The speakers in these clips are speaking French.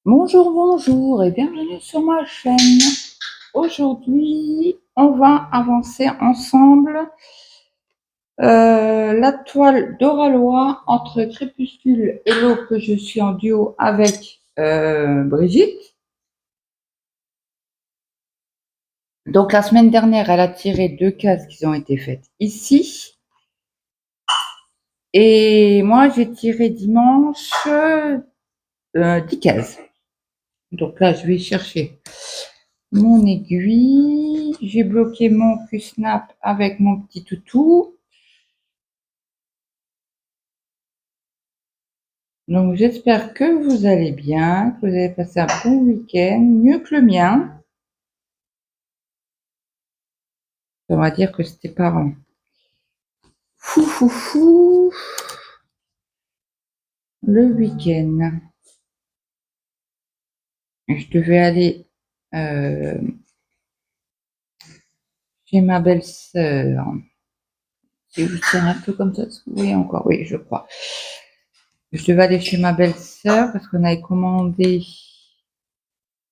Bonjour, bonjour et bienvenue sur ma chaîne. Aujourd'hui, on va avancer ensemble la toile d'Oralois entre Crépuscule et l'eau que je suis en duo avec Brigitte. Donc la semaine dernière, elle a tiré 2 cases qui ont été faites ici. Et moi, j'ai tiré dimanche 10 cases. Donc là, je vais chercher mon aiguille, j'ai bloqué mon Q-snap avec mon petit toutou. Donc j'espère que vous allez bien, que vous avez passé un bon week-end, mieux que le mien. On va dire que c'était pas fou le week-end. Je devais aller chez ma belle-sœur. Je vais vous tirer un peu comme ça, vous voyez encore, oui, je crois. Je devais aller chez ma belle-sœur parce qu'on avait commandé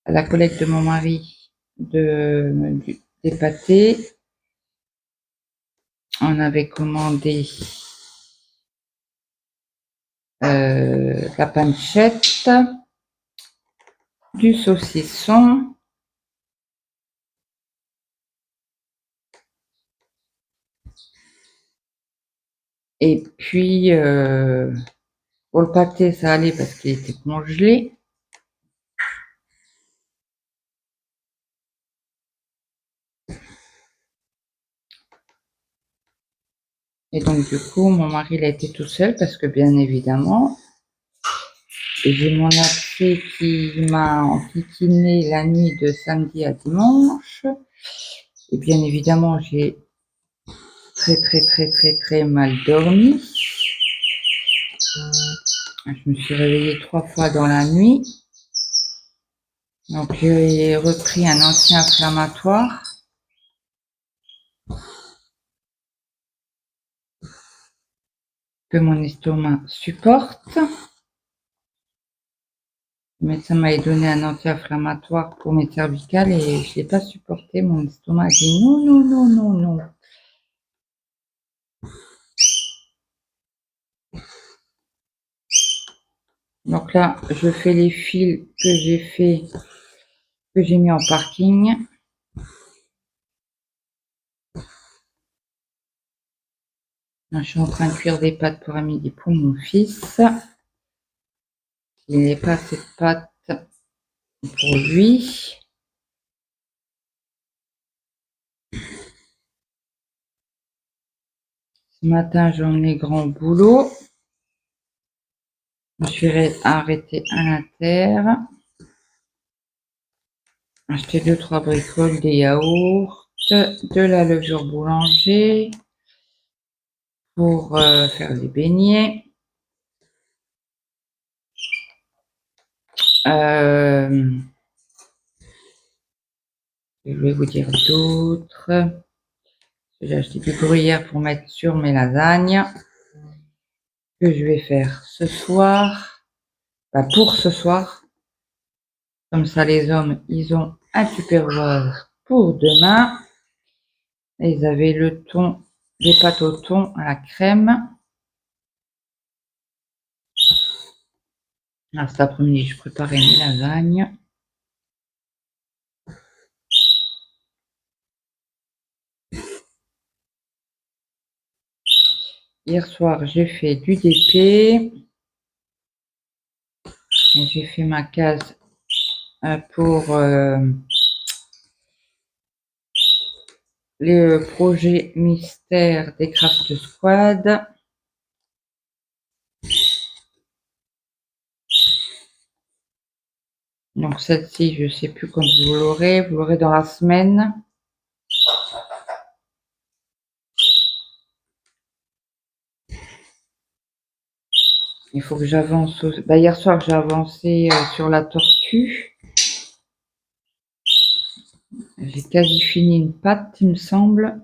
à la collègue de mon mari des pâtés. On avait commandé la pancetta, du saucisson, et puis pour le pâté ça allait parce qu'il était congelé. Et donc du coup mon mari il a été tout seul parce que bien évidemment j'ai mon abcès qui m'a enquiquiné la nuit de samedi à dimanche. Et bien évidemment j'ai très mal dormi. Je me suis réveillée 3 fois dans la nuit. Donc j'ai repris un anti-inflammatoire. Que mon estomac supporte. Le médecin m'avait donné un anti-inflammatoire pour mes cervicales et je ne l'ai pas supporté. Mon estomac a dit non. Donc là, je fais les fils que j'ai mis en parking. Là, je suis en train de cuire des pâtes pour à midi pour mon fils. Il n'est pas assez de pâtes pour lui. Ce matin, j'en ai grand boulot. Je suis arrêtée à l'Inter. Acheter 2-3 bricoles, des yaourts, de la levure boulanger pour faire des beignets. Je vais vous dire d'autres. J'ai acheté du gruyère pour mettre sur mes lasagnes que je vais faire ce soir. Pour ce soir. Comme ça, les hommes, ils ont un tupperware pour demain. Et ils avaient le thon, des pâtes au thon à la crème. Là, cet après-midi, je préparais mes lasagnes. Hier soir, j'ai fait du DP. J'ai fait ma case pour le projet mystère des Craft Squad. Donc celle-ci, je sais plus quand vous l'aurez dans la semaine. Il faut que j'avance. Hier soir, j'ai avancé sur la tortue. J'ai quasi fini une pâte, il me semble.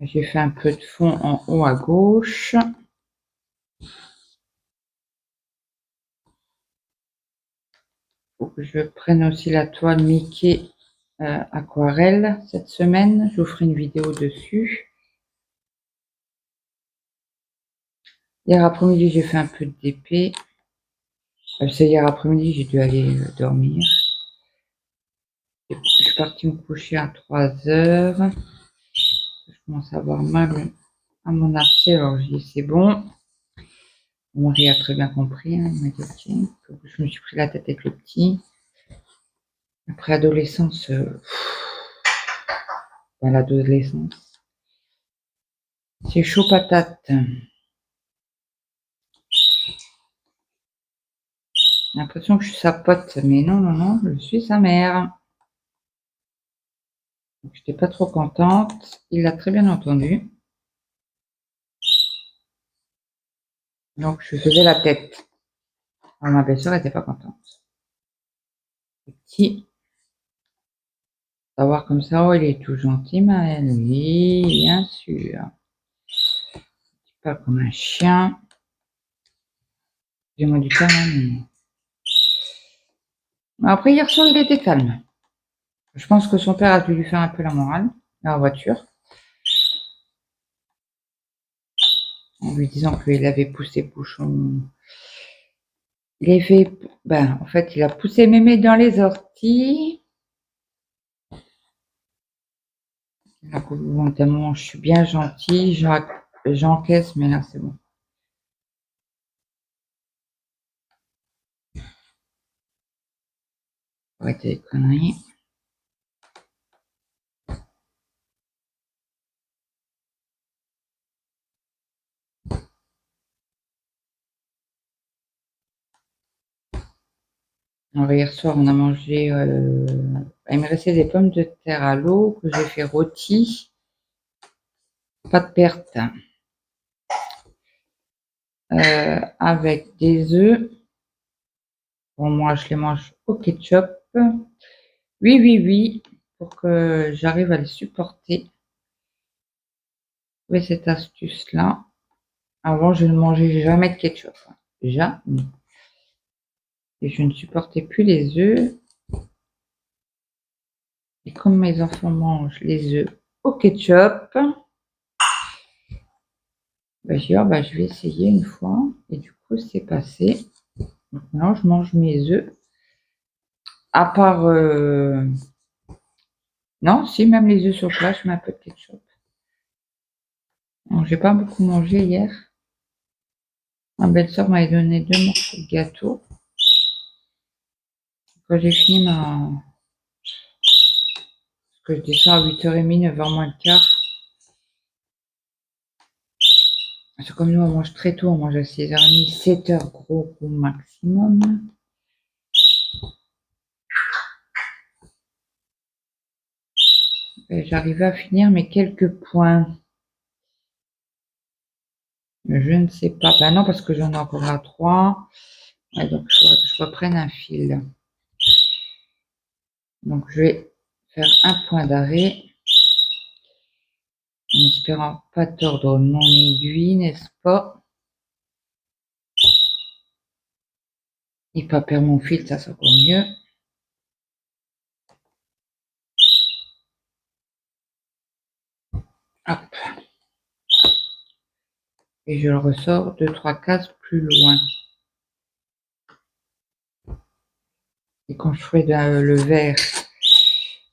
J'ai fait un peu de fond en haut à gauche. Faut que je prenne aussi la toile Mickey aquarelle cette semaine. Je vous ferai une vidéo dessus. Hier après-midi, j'ai fait un peu d'épée. C'est hier après-midi, j'ai dû aller dormir. Je suis partie me coucher à 3 heures. Je commence à avoir mal à mon abcès, alors je dis c'est bon. Mon mari a très bien compris, hein, il m'a dit ok. Je me suis pris la tête avec le petit. Après adolescence, l'adolescence, c'est chaud patate. J'ai l'impression que je suis sa pote, mais non, non, non, je suis sa mère. Je n'étais pas trop contente. Il l'a très bien entendu. Donc je faisais la tête. Alors, ma belle-sœur n'était pas contente. Le petit, savoir comme ça, oh, il est tout gentil, Maël. Oui, bien sûr. Pas comme un chien. J'ai moi du calme. Après, hier soir, il était calme. Je pense que son père a dû lui faire un peu la morale dans la voiture. En lui disant qu'il avait poussé Bouchon. Il a fait, en fait, il a poussé mémé dans les orties. Bon, tellement je suis bien gentille, j'encaisse, mais là, c'est bon. Arrêtez les conneries. Alors, hier soir, on a mangé. Il me restait des pommes de terre à l'eau que j'ai fait rôti. Pas de perte. Avec des œufs. Bon, moi, je les mange au ketchup. Oui, oui, oui. Pour que j'arrive à les supporter. Trouver cette astuce-là. Avant, je ne mangeais jamais de ketchup. Jamais. Et je ne supportais plus les œufs. Et comme mes enfants mangent les œufs au ketchup, j'ai dit, oh, je vais essayer une fois. Et du coup, c'est passé. Maintenant, je mange mes œufs. À part... non, si, même les œufs sur place, je mets un peu de ketchup. J'ai pas beaucoup mangé hier. Ma belle-sœur m'avait donné 2 morceaux de gâteau. Quand j'ai fini ma... Parce que je descends à 8h30, 9h moins le quart. C'est comme nous, on mange très tôt, on mange à 6h30, 7h gros maximum. J'arrivais à finir mes quelques points. Je ne sais pas. Ben non, parce que j'en ai encore à 3. Ouais, donc, il faudrait que je reprenne un fil. Donc, je vais faire un point d'arrêt. En espérant pas tordre mon aiguille, n'est-ce pas? Et pas perdre mon fil, ça c'est encore mieux. Hop. Et je le ressors 2-3 cases plus loin. Et quand je ferai le vert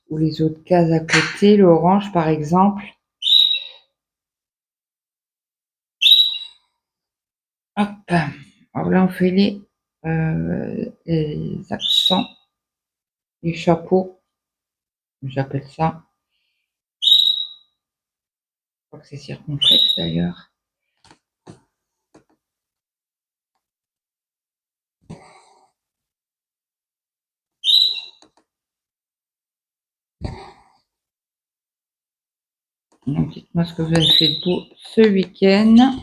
ou les autres cases à côté, l'orange par exemple, hop, alors là on fait les accents, les chapeaux, j'appelle ça. Je crois que c'est circonflexe d'ailleurs. Donc dites-moi ce que vous avez fait de beau ce week-end.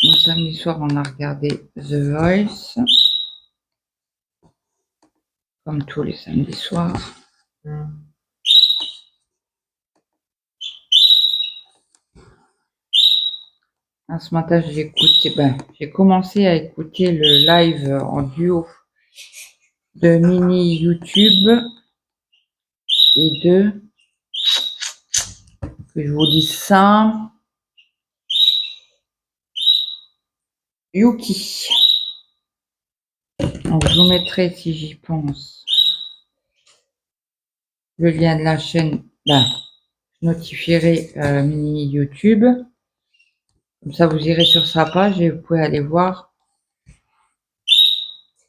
Bon, samedi soir, on a regardé The Voice. Comme tous les samedis soirs. Ce matin, j'ai commencé à écouter le live en duo de Mini YouTube et que je vous dise ça, Yuki. Donc, je vous mettrai, si j'y pense, le lien de la chaîne. Je notifierai Mini YouTube. Comme ça, vous irez sur sa page et vous pouvez aller voir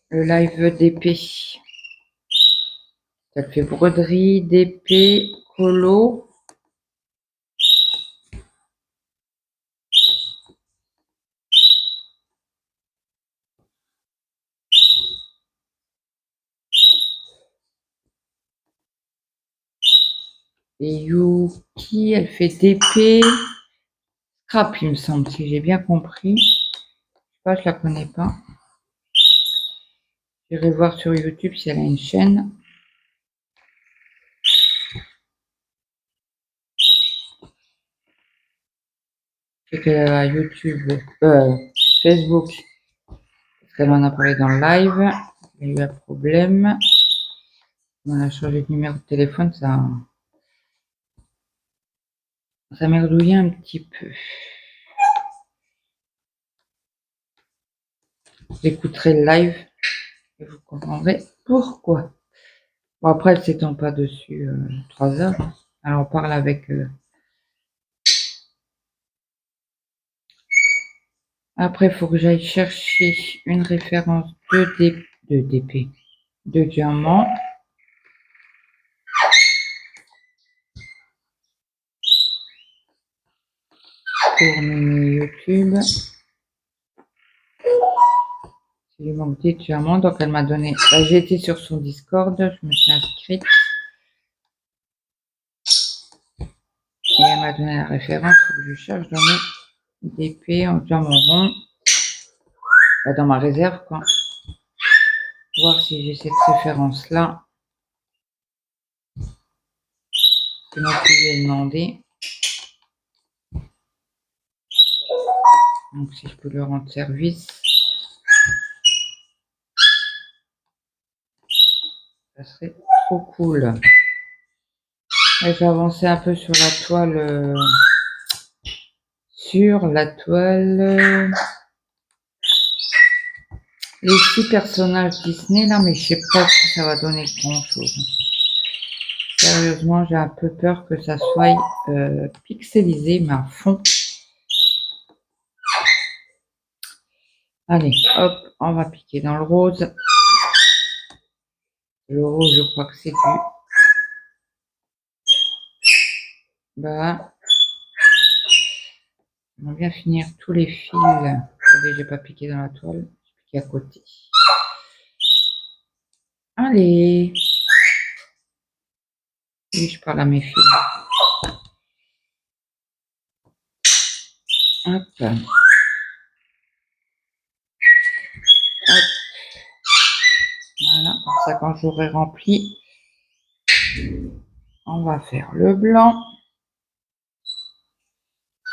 le live d'épée. Elle fait broderie, d'épée, colo. Et Yuki, elle fait d'épée. Scrap, il me semble, si j'ai bien compris. Je sais pas, je la connais pas. J'irai voir sur YouTube si elle a une chaîne. C'est qu'elle a YouTube, Facebook, parce qu'elle en a parlé dans le live. Il y a eu un problème. On a changé de numéro de téléphone, ça merdouillait un petit peu. J'écouterai le live et vous comprendrez pourquoi. Bon, après, elle s'étend pas dessus 3 heures. Hein. Alors, on parle avec... Après, il faut que j'aille chercher une référence de DP, de diamant. Pour Mini YouTube. Il lui manque des diamants, donc elle m'a donné... j'ai été sur son Discord, je me suis inscrite. Et elle m'a donné la référence, il faut que je cherche dans mes DP en diamant rond. Dans ma réserve, quoi. Voir si j'ai cette référence-là. C'est moi qui lui ai demandé. Donc si je peux lui rendre service. Ça serait trop cool. J'ai avancé un peu sur la toile. Les 6 personnages Disney là, mais je sais pas si ça va donner grand chose. Sérieusement, j'ai un peu peur que ça soit pixelisé, mais à fond. Allez, hop, on va piquer dans le rose. Le rose, je crois que c'est du... on va bien finir tous les fils. Attendez, j'ai pas piqué dans la toile, j'ai piqué à côté. Allez. Oui, je parle à mes fils. Hop. Hop. Voilà, comme ça quand j'aurai rempli, on va faire le blanc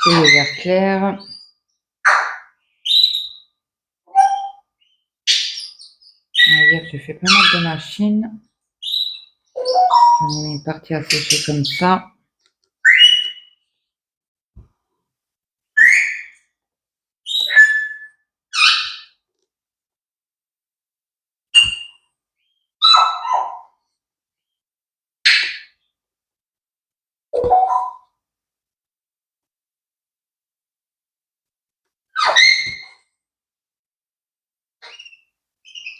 et le vert clair. On va dire que j'ai fait pas mal de machines. J'en ai mis une partie à sécher comme ça.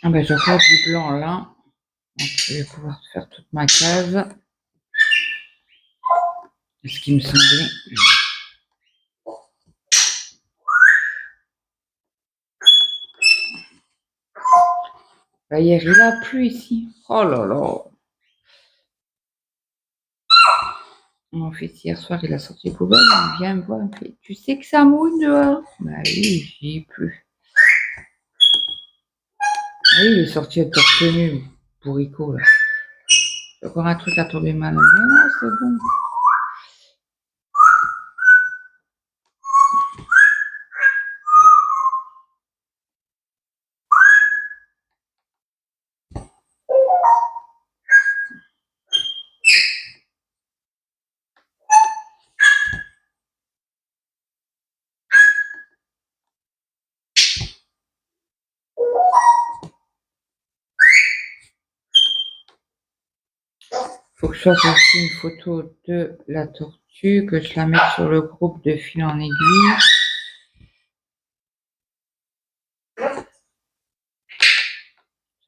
Ah ben, je reste du blanc là. Donc, je vais pouvoir faire toute ma case. C'est ce qui me semblait. Bah, hier, il a plu ici. Oh là là. Mon fils, hier soir, il a sorti les poubelles, il vient me voir, il me fait, tu sais que ça mouille dehors? Bah oui, j'y ai plus. Oui, il est sorti avec torse nu, bourricot, là. J'ai encore un truc à tomber malade. Mais non, c'est bon. Faut que je fasse aussi une photo de la tortue, que je la mette sur le groupe de fil en aiguille.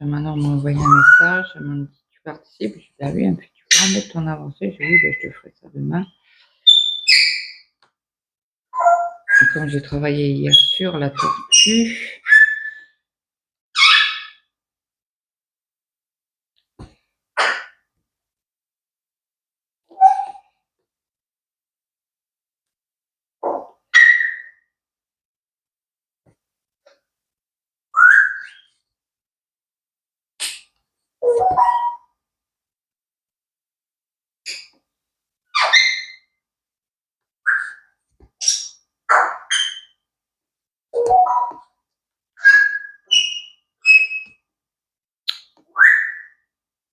Maintenant, on m'a envoyé un message, elle m'a dit, tu participes? Je dis, ah oui, puis tu peux mettre ton avancée. Je dis, oui, ben, je te ferai ça demain. Et comme j'ai travaillé hier sur la tortue,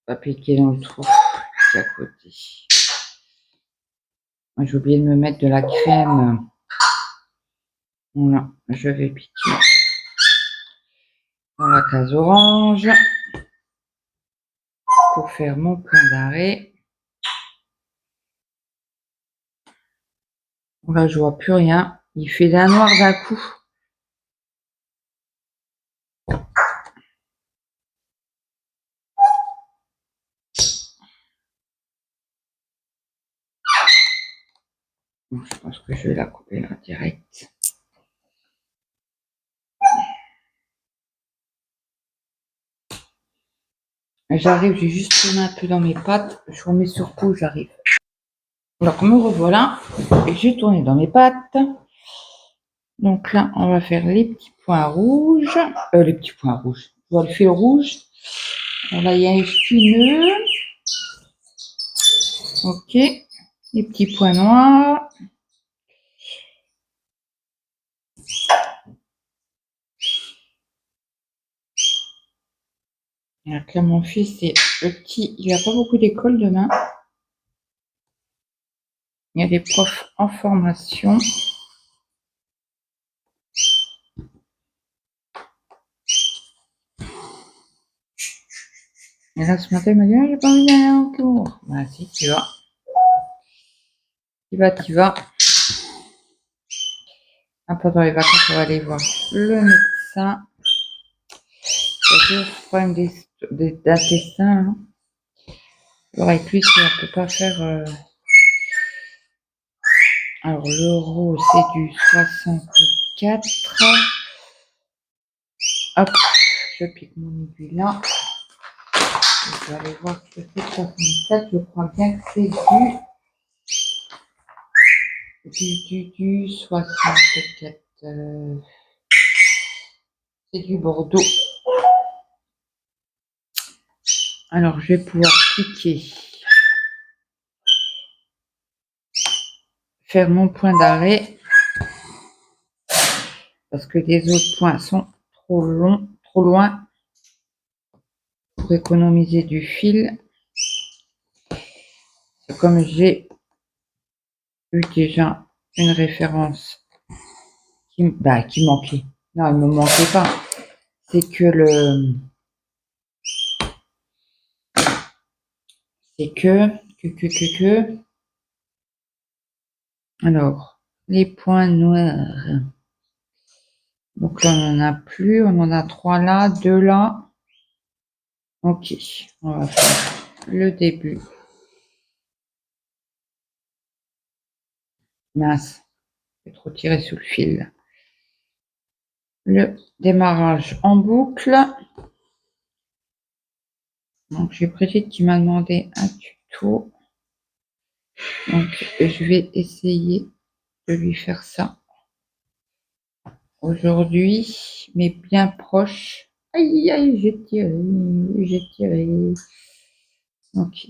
pas piquer dans le trou qui est à côté. J'ai oublié de me mettre de la crème. Voilà, je vais piquer dans la case orange pour faire mon point d'arrêt. Là, je vois plus rien. Il fait d'un noir d'un coup. Je pense que je vais la couper là direct. J'arrive, j'ai juste tourné un peu dans mes pattes. Je remets sur coup, j'arrive. Alors, me revoilà. Et j'ai tourné dans mes pattes. Donc là, on va faire les petits points rouges. Les petits points rouges. Je vois le fil rouge. Alors là, il y a un petit nœud. Ok. Les petits points noirs. Donc là, mon fils, c'est le petit. Il n'a pas beaucoup d'école demain. Il y a des profs en formation. Et là, ce matin, il m'a dit, ah, j'ai pas envie d'aller en cours. Bah, si, tu vas. Tu vas. Pendant les vacances, on va aller voir le médecin. Il y a des problèmes d'intestin. Hein. Alors, avec lui, si on ne peut pas faire. Alors, l'euro, c'est du 64. Hop, je pique mon aiguille là. Je vais aller voir ce que c'est 64. Je crois bien que c'est du 64. C'est du Bordeaux. Alors, je vais pouvoir cliquer. Faire mon point d'arrêt. Parce que les autres points sont trop longs, trop loin. Pour économiser du fil. Comme j'ai eu déjà une référence qui manquait. Non, elle ne me manquait pas. C'est que alors, les points noirs. Donc là, on n'en a plus. On en a 3 là, 2 là. Ok, on va faire le début. Mince, j'ai trop tiré sous le fil. Le démarrage en boucle. Donc j'ai Brigitte qui m'a demandé un tuto. Donc, je vais essayer de lui faire ça aujourd'hui, mais bien proche. Aïe, aïe, j'ai tiré, j'ai tiré. Ok.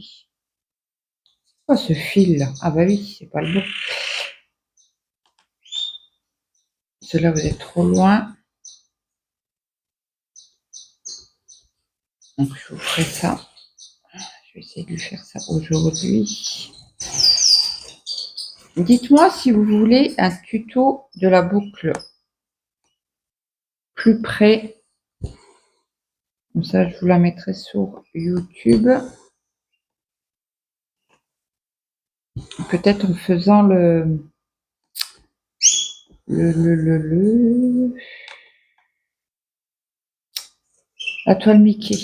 Oh, ce fil là. Ah bah oui, c'est pas le bon. Celui-là, vous êtes trop loin. Donc, je vous ferai ça. Je vais essayer de lui faire ça aujourd'hui. Dites-moi si vous voulez un tuto de la boucle plus près. Comme ça, je vous la mettrai sur YouTube. Peut-être en faisant la toile Mickey.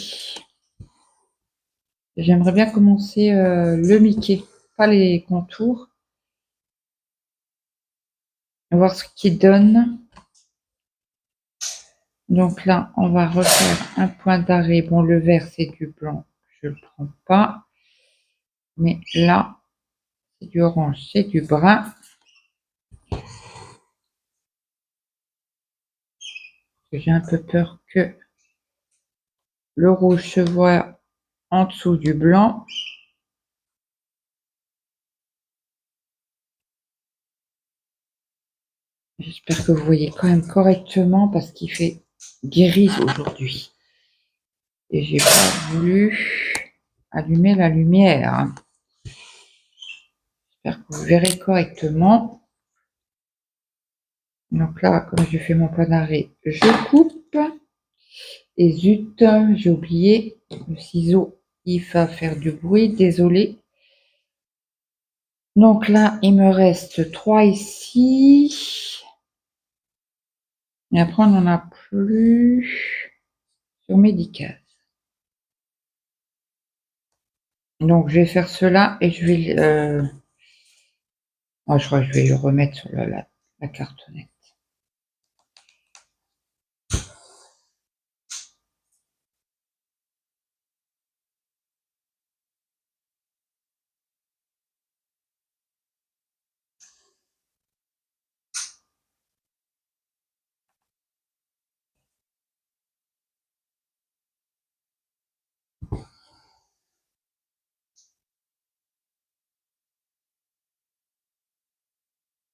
J'aimerais bien commencer le Mickey, pas les contours. Voir ce qu'il donne. Donc là, on va refaire un point d'arrêt. Bon, le vert, c'est du blanc. Je ne le prends pas. Mais là, c'est du orange, c'est du brun. J'ai un peu peur que le rouge se voit en dessous du blanc. J'espère que vous voyez quand même correctement parce qu'il fait gris aujourd'hui. Et j'ai pas voulu allumer la lumière. J'espère que vous verrez correctement. Donc là, comme je fais mon point d'arrêt, je coupe. Et zut, j'ai oublié le ciseau. Il va faire du bruit, désolé. Donc là, il me reste 3 ici. Et après, on n'en a plus sur Médicase. Donc, je vais faire cela et je vais... Oh, je crois que je vais le remettre sur la cartonnette.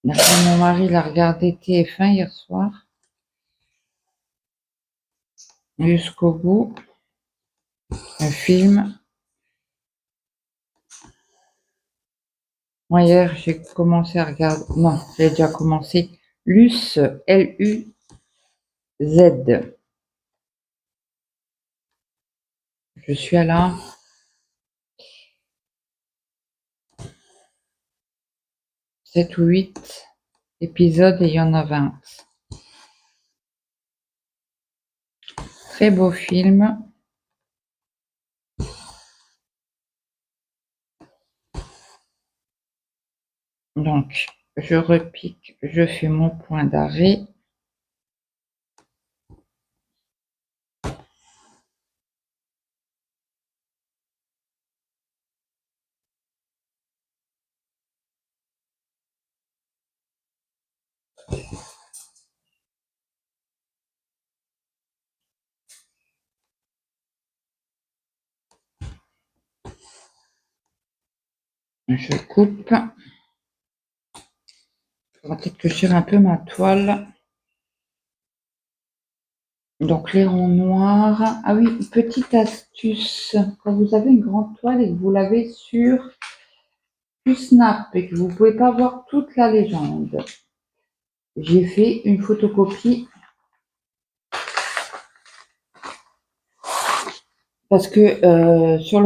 Mon mari l'a regardé TF1 hier soir. Jusqu'au bout. Un film. Moi, hier, j'ai commencé à regarder... Non, j'ai déjà commencé. Luz, L-U-Z. Je suis à la 7 ou 8 épisodes et il y en a 20. Très beau film. Donc, je repique, je fais mon point d'arrêt. Je coupe. Il faudra peut-être que je tire un peu ma toile. Donc, les ronds noirs. Ah oui, petite astuce. Quand vous avez une grande toile et que vous l'avez sur du snap et que vous ne pouvez pas voir toute la légende, j'ai fait une photocopie parce que sur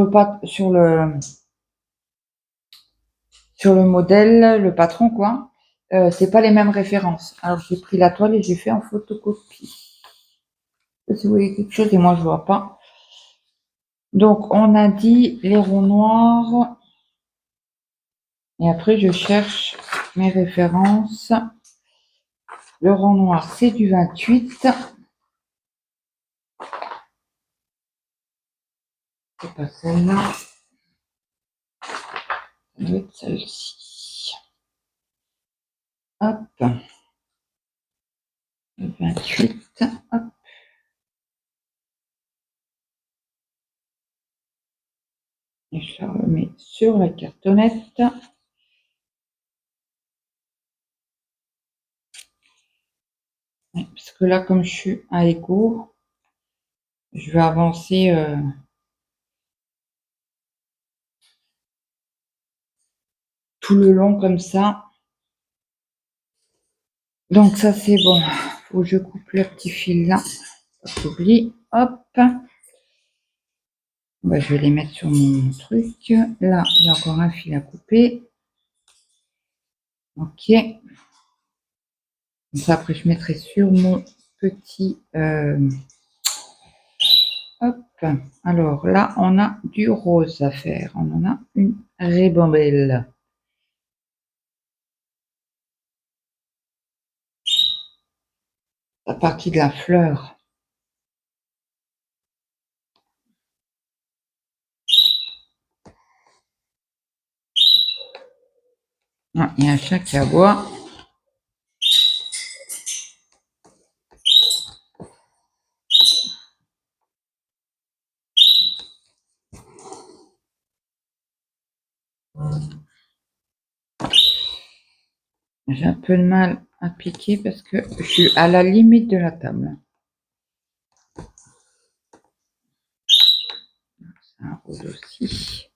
le modèle, le patron, quoi, c'est pas les mêmes références. Alors, j'ai pris la toile et j'ai fait en photocopie. Si vous voyez quelque chose et moi je vois pas. Donc on a dit les ronds noirs. Et après je cherche mes références. Le rond noir c'est du 28. C'est pas celle-là. doit être celle-ci. Hop. Le 28. Hop. Et je la remets sur la cartonnette. Parce que là, comme je suis à égaux, je vais avancer tout le long comme ça. Donc ça, c'est bon. Faut que je coupe le petit fil là. J'oublie. Hop. Bah, je vais les mettre sur mon truc. Là, il y a encore un fil à couper. Ok. Donc après, je mettrai sur mon petit... hop. Alors là, on a du rose à faire. On en a une ribambelle. La partie de la fleur. Ah, il y a un chat qui aboie. J'ai un peu de mal à piquer parce que je suis à la limite de la table. C'est un rose aussi.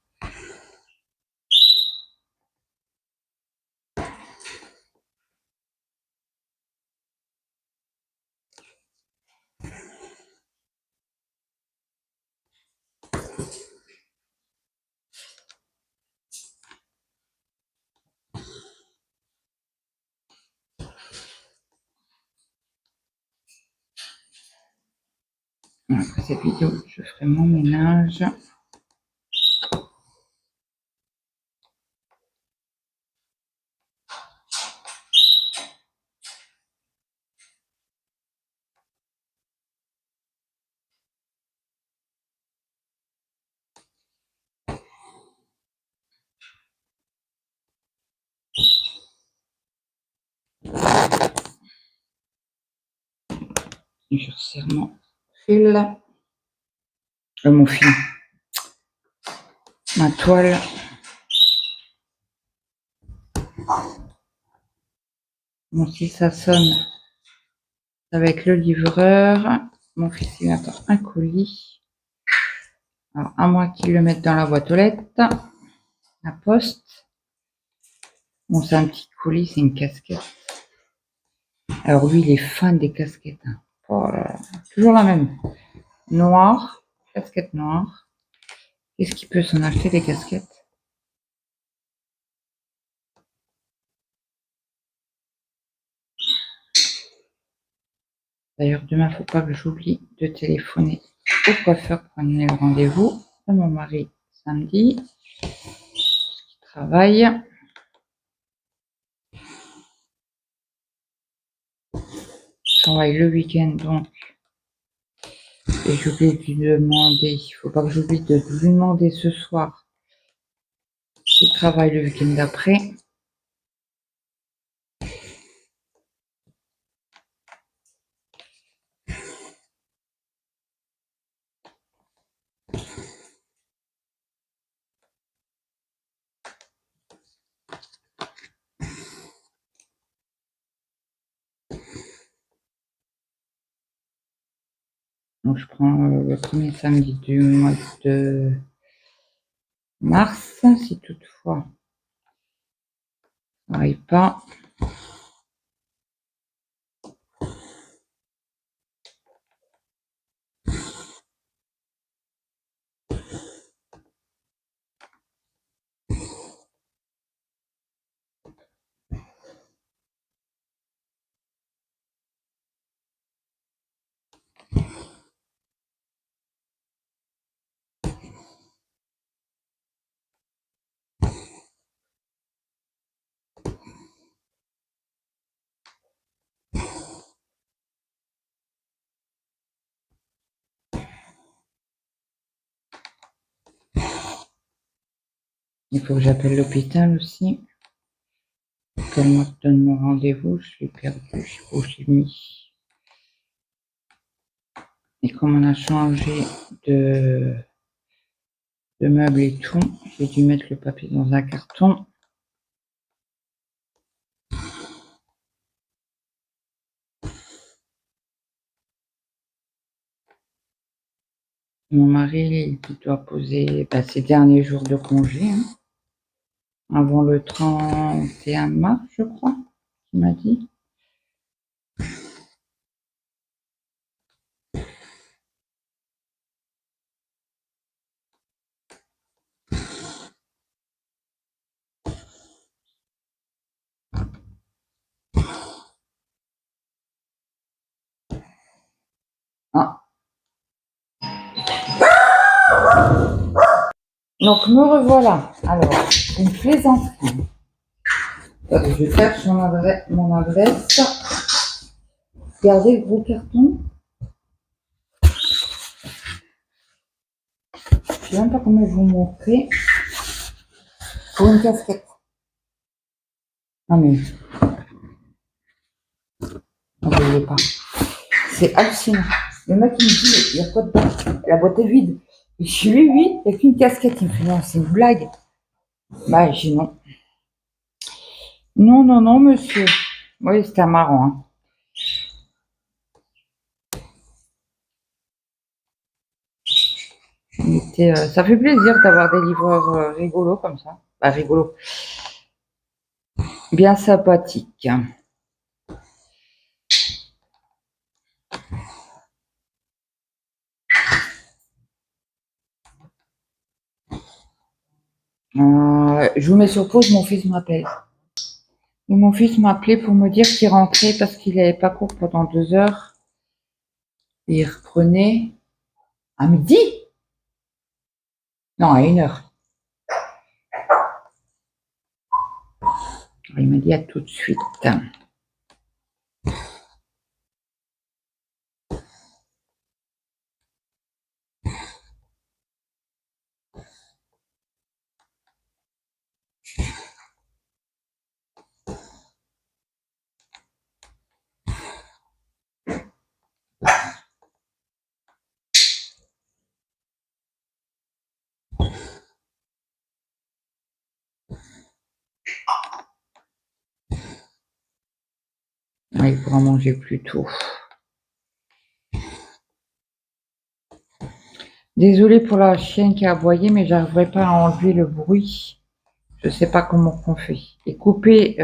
Après cette vidéo, je ferai mon ménage. Je resserre mon fil. Mon fil. Ma toile. Bon, si ça sonne avec le livreur, mon fils il attend un colis. Alors, à moins qu'il le mette dans la boîte aux lettres, la poste. Bon, c'est un petit colis, c'est une casquette. Alors, lui, il est fan des casquettes. Hein. Oh là là. Toujours la même. Noire, casquette noire. Qu'est-ce qu'il peut s'en acheter des casquettes? D'ailleurs, demain, il ne faut pas que j'oublie de téléphoner au coiffeur pour annuler le rendez-vous de mon mari samedi, qui travaille. Je travaille le week-end, donc. Et j'ai oublié de lui demander, il ne faut pas que j'oublie de lui demander ce soir s'il travaille le week-end d'après. Donc, je prends le premier samedi du mois de mars, si toutefois ça n'arrive pas. Il faut que j'appelle l'hôpital aussi. Qu'elle me donne mon rendez-vous. Je l'ai perdu. Je sais pas où je l'ai mis. Et comme on a changé de meubles et tout, j'ai dû mettre le papier dans un carton. Mon mari, il doit poser ses derniers jours de congé, hein, avant le 31 mars, je crois, il m'a dit. Ah. Donc me revoilà. Alors, une plaisanterie. Je cherche mon adresse. Regardez le gros carton. Je ne sais même pas comment vous montrer. Pour une casquette. Non mais, ne voyez pas. C'est hallucinant. Le mec il me dit, il y a quoi dedans? La boîte est vide. Et je suis oui, oui, il n'y a qu'une casquette. Il me fait non, c'est une blague. Bah, j'ai dit non. Non, non, non, monsieur. Oui, c'était marrant. Hein. Ça fait plaisir d'avoir des livreurs rigolos comme ça. Bah, rigolos. Bien sympathiques. Je vous mets sur pause, mon fils m'appelle. Et mon fils m'a appelé pour me dire qu'il rentrait parce qu'il n'avait pas cours pendant 2 heures. Et il reprenait à midi. Non, à 1 heure. Alors, il m'a dit à tout de suite. Il pourra manger plus tôt. Désolée pour la chienne qui a aboyé, mais j'arriverai pas à enlever le bruit. Je sais pas comment on fait. Et couper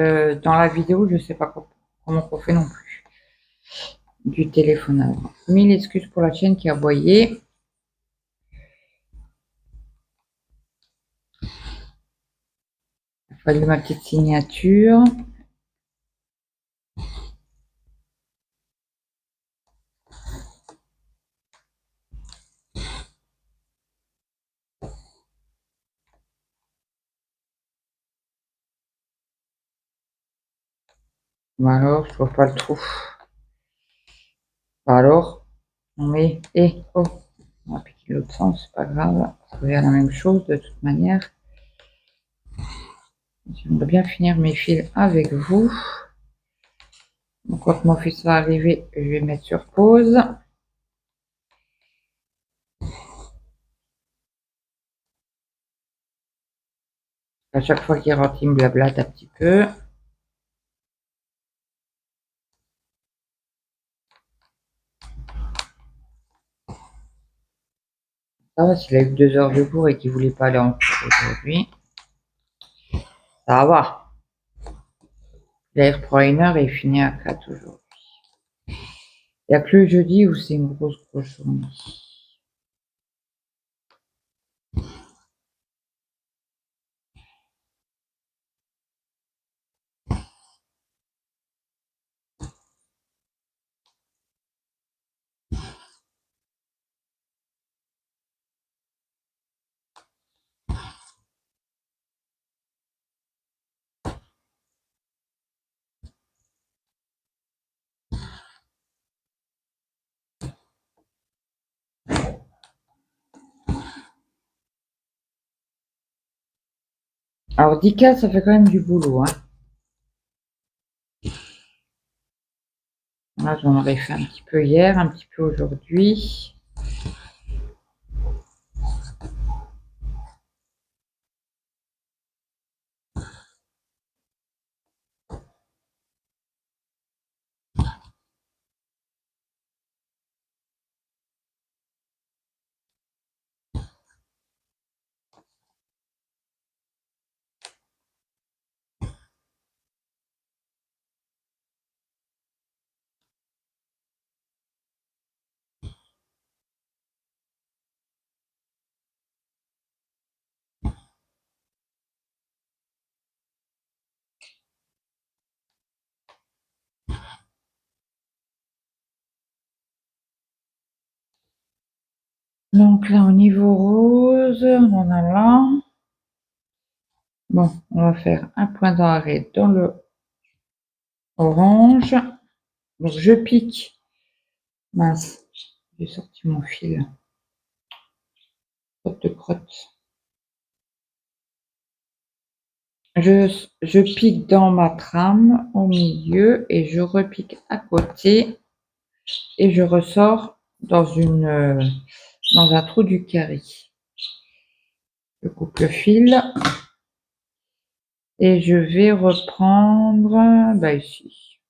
dans la vidéo, je sais pas comment on fait non plus. Du téléphonage. 1000 excuses pour la chienne qui a aboyé. Il a fallu ma petite signature. Bah alors, je vois pas le trou. Bah alors, on met oh, on va piquer l'autre sens, c'est pas grave. Ça revient à la même chose de toute manière. J'aimerais bien finir mes fils avec vous. Donc, quand mon fils va arriver, je vais mettre sur pause. À chaque fois qu'il rentre, il me blablate un petit peu. Ça va, s'il a eu 2 heures de cours et qu'il voulait pas aller en cours aujourd'hui, ça va. Là, il reprend 1 heure et il finit à 4 aujourd'hui. Il n'y a que le jeudi où c'est une grosse journée. Alors 10 cases, ça fait quand même du boulot, hein. Là, j'en aurais fait un petit peu hier, un petit peu aujourd'hui. Donc là, au niveau rose, on en a là. Bon, on va faire un point d'arrêt dans le orange. Donc je pique. Mince, j'ai sorti mon fil. Crotte de crotte. Je pique dans ma trame au milieu et je repique à côté et je ressors dans dans un trou du carré. Je coupe le fil et je vais reprendre ici.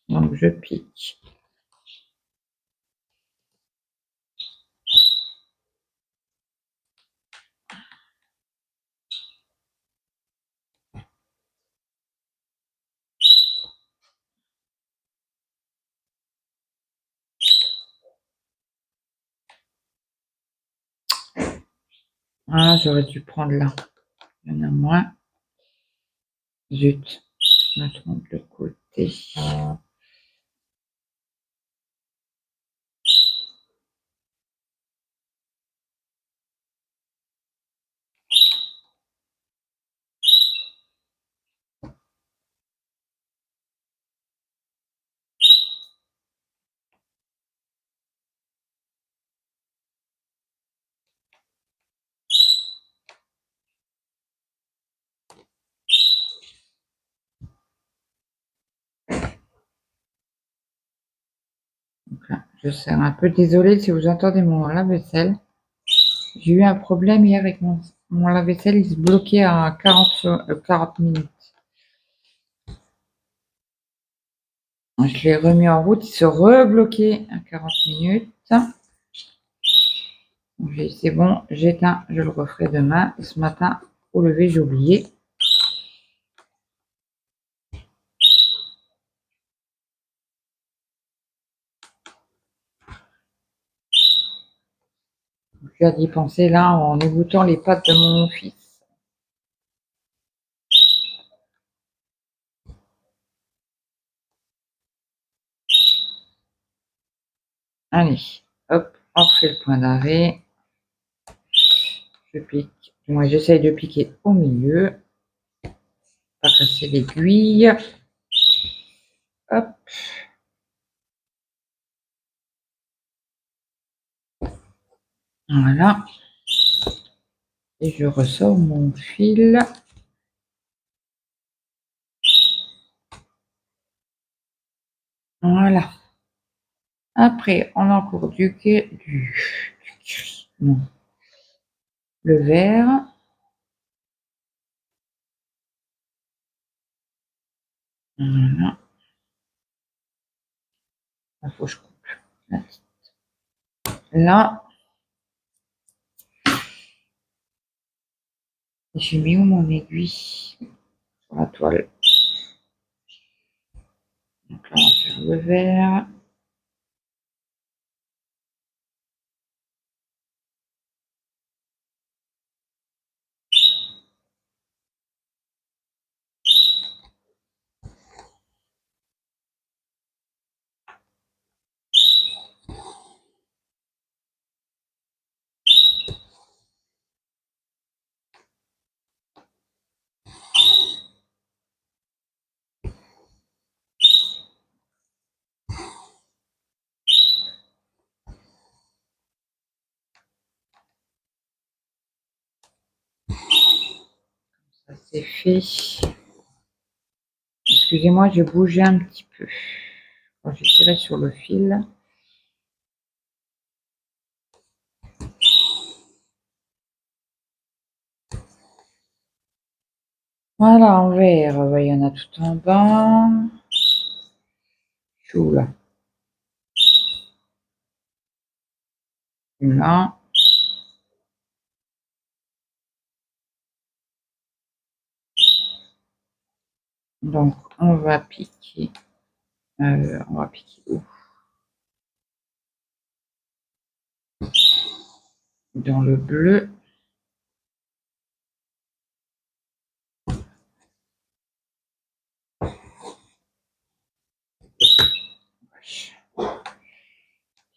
Donc je pique. Ah, j'aurais dû prendre là. Il y en a moins. Zut, je me trompe de côté. Donc là, je serre un peu. Désolée si vous entendez mon lave-vaisselle. J'ai eu un problème hier avec mon lave-vaisselle. Il se bloquait à 40 minutes. Je l'ai remis en route. Il se rebloquait à 40 minutes. C'est bon, j'éteins. Je le referai demain. Et ce matin, au lever, j'ai oublié. Je viens d'y penser là en égouttant les pattes de mon fils. Allez, hop, on refait le point d'arrêt. Je pique. Moi, j'essaye de piquer au milieu. Pas casser l'aiguille. Hop. Voilà. Et je ressors mon fil. Voilà. Après, on encourt non, le vert. Voilà. Il faut que je coupe. Là. J'ai mis où mon aiguille sur la toile. Donc là, on va faire le vert. c'est fait. Excusez-moi, je bougeais un petit peu quand j'ai tiré sur le fil. Voilà, en vert, il y en a tout en bas. Chou là. Là. Donc, on va piquer. On va piquer où? Dans le bleu.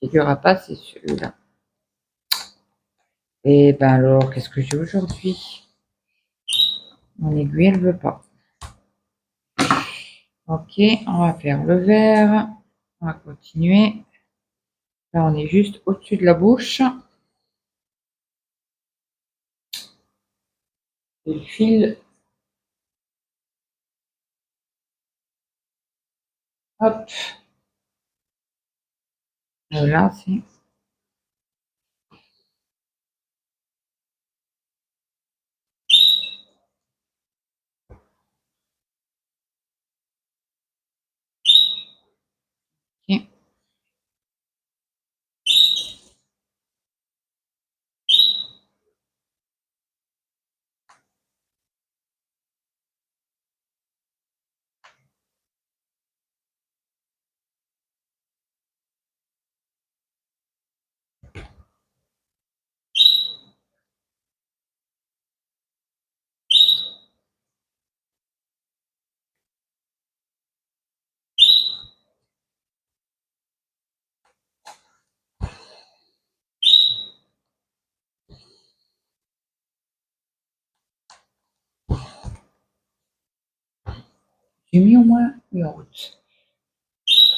Il n'y aura pas, c'est celui-là. Et ben alors, qu'est-ce que j'ai aujourd'hui? Mon aiguille, elle veut pas. Ok, on va faire le vert. On va continuer. Là, on est juste au-dessus de la bouche. Et le fil. Hop. Là, c'est... Ok. J'ai mis au moins une route.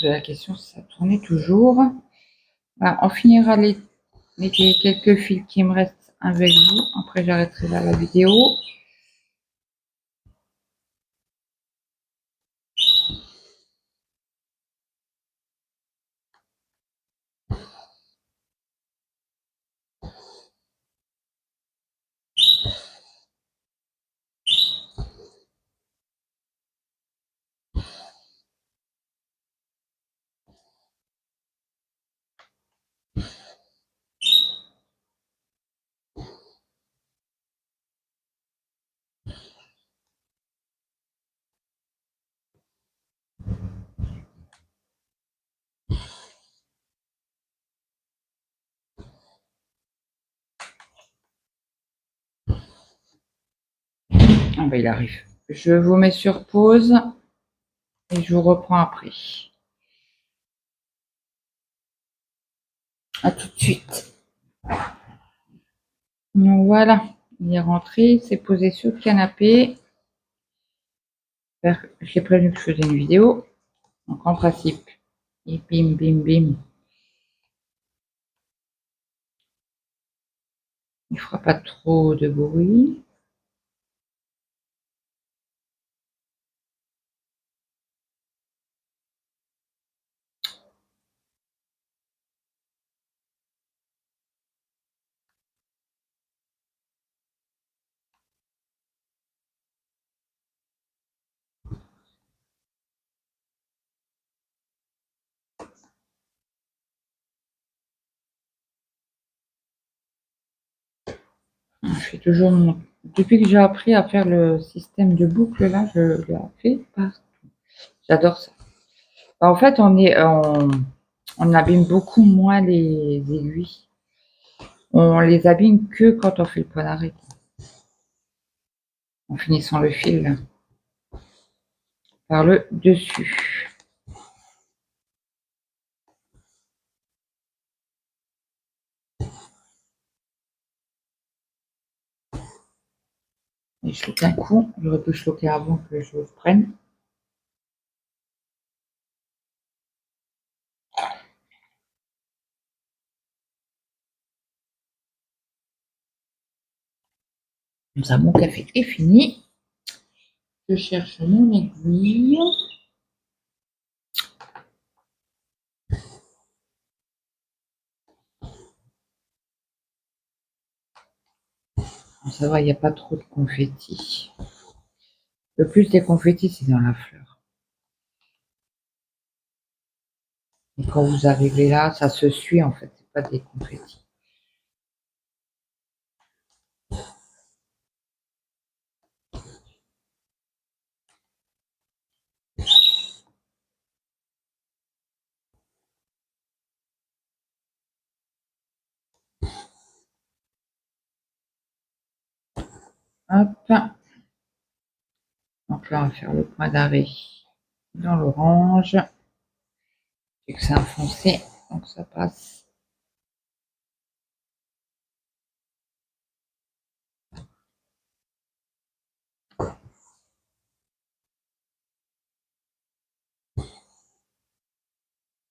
La question, si ça tournait toujours. Voilà, on finira les quelques fils qui me restent avec vous. Après, j'arrêterai là la vidéo. Ah ben, il arrive. Je vous mets sur pause et je vous reprends après. À tout de suite. Donc voilà, il est rentré, il s'est posé sur le canapé. J'ai prévenu que je faisais une vidéo. Donc en principe, et bim, bim, bim. Il fera pas trop de bruit. Je fais toujours mon... Depuis que j'ai appris à faire le système de boucle là, je l'ai fait partout. J'adore ça. En fait, on abîme beaucoup moins les aiguilles. On les abîme que quand on fait le point d'arrêt. En finissant le fil par le dessus. Et je loque un coup. J'aurais pu choquer avant que je prenne. Comme ça, mon café est fini. Je cherche mon aiguille. Ça va, il n'y a pas trop de confettis. Le plus des confettis, c'est dans la fleur. Et quand vous arrivez là, ça se suit en fait, c'est pas des confettis. Hop. Donc là, on va faire le point d'arrêt dans l'orange. Et que c'est un foncé, donc ça passe.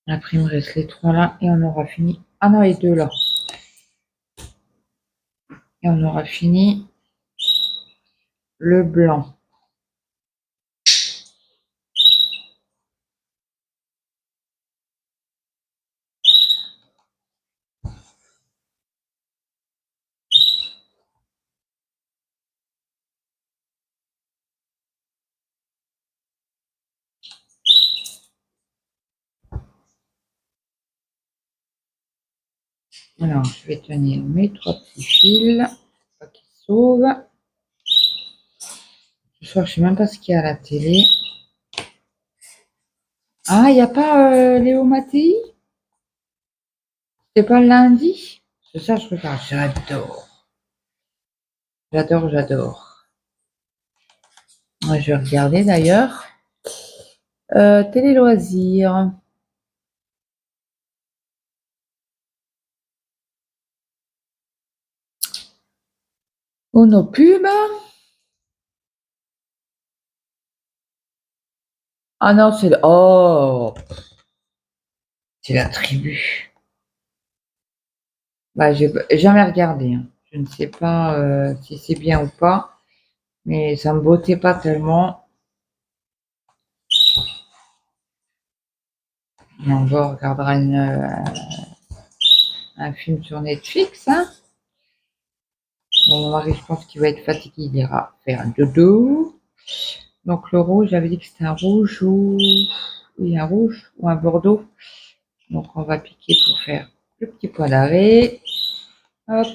Après, il me reste les 3 là et on aura fini. Ah non, les 2 là. Et on aura fini le blanc. Alors, je vais tenir mes 3 petits fils. Pas qu'ils sauvent. Ce soir, je sais même pas ce qu'il y a à la télé. Ah, il n'y a pas Léo Mattei? C'est pas le lundi? C'est ça, je regarde. J'adore. J'adore, j'adore. Moi, je vais regarder d'ailleurs. Télé loisirs. Oh, nos pubs. Ah non, c'est le... Oh, c'est la tribu. Bah, j'ai jamais regardé, hein. Je ne sais pas si c'est bien ou pas, mais ça me bottait pas tellement. Et on va regardera un film sur Netflix, hein. Bon, mon mari, je pense qu'il va être fatigué, il ira faire un dodo. Donc le rouge, j'avais dit que c'était un rouge ou... Oui, un rouge ou un bordeaux. Donc on va piquer pour faire le petit point d'arrêt. Hop.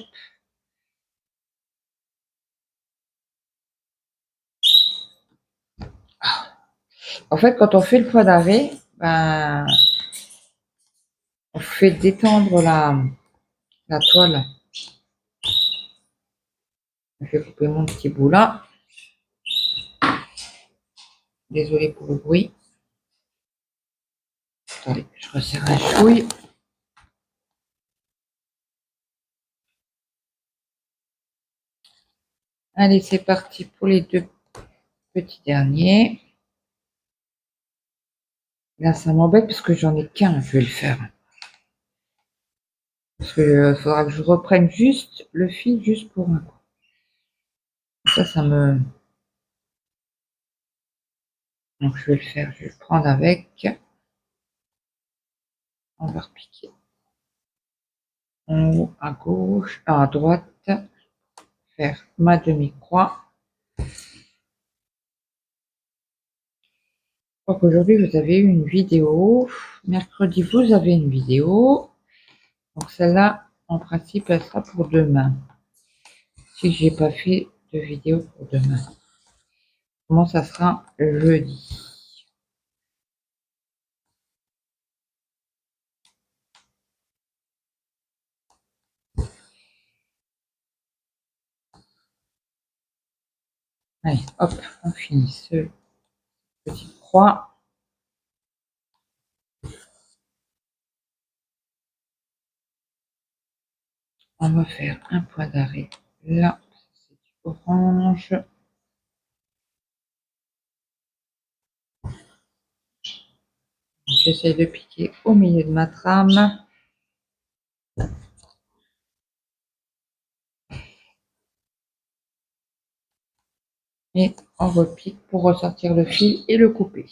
En fait, quand on fait le point d'arrêt, ben, on fait détendre la toile. Je vais couper mon petit bout là. Désolée pour le bruit. Attendez, je resserre la chouille. Allez, c'est parti pour les 2 petits derniers. Là, ça m'embête parce que j'en ai qu'un, je vais le faire. Parce que faudra que je reprenne juste le fil juste pour un coup. Ça me... Donc je vais le faire, je vais le prendre avec. On va repiquer en haut à gauche, à droite, faire ma demi-croix. Je crois qu'aujourd'hui vous avez eu une vidéo. Mercredi vous avez une vidéo. Donc celle-là, en principe, elle sera pour demain. Si j'ai pas fait de vidéo pour demain. Comment ça sera jeudi. Allez, hop, on finit ce petit croix. On va faire un point d'arrêt là. C'est du orange. J'essaie de piquer au milieu de ma trame. Et en repique pour ressortir le fil et le couper.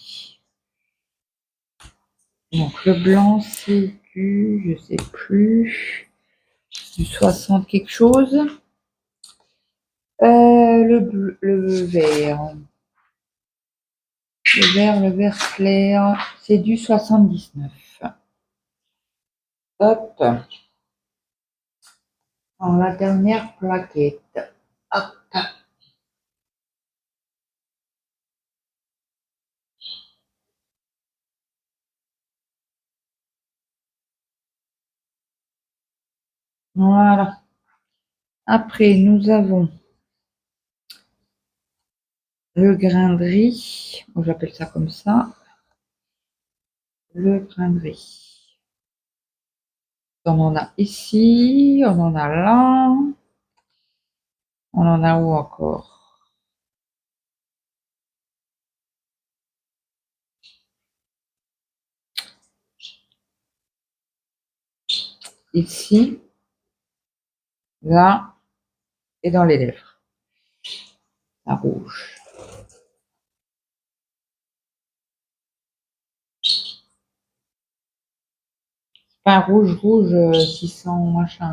Donc le blanc c'est du, je sais plus, du 60 quelque chose. Le vert. Le vert clair, c'est du 79. Hop. Dans la dernière plaquette. Hop. Voilà. Après, nous avons le grain de riz. J'appelle ça comme ça. Le grain de riz. On en a ici, on en a là. On en a où encore? Ici, là, et dans les lèvres. La rouge. Pas rouge, 600 machin.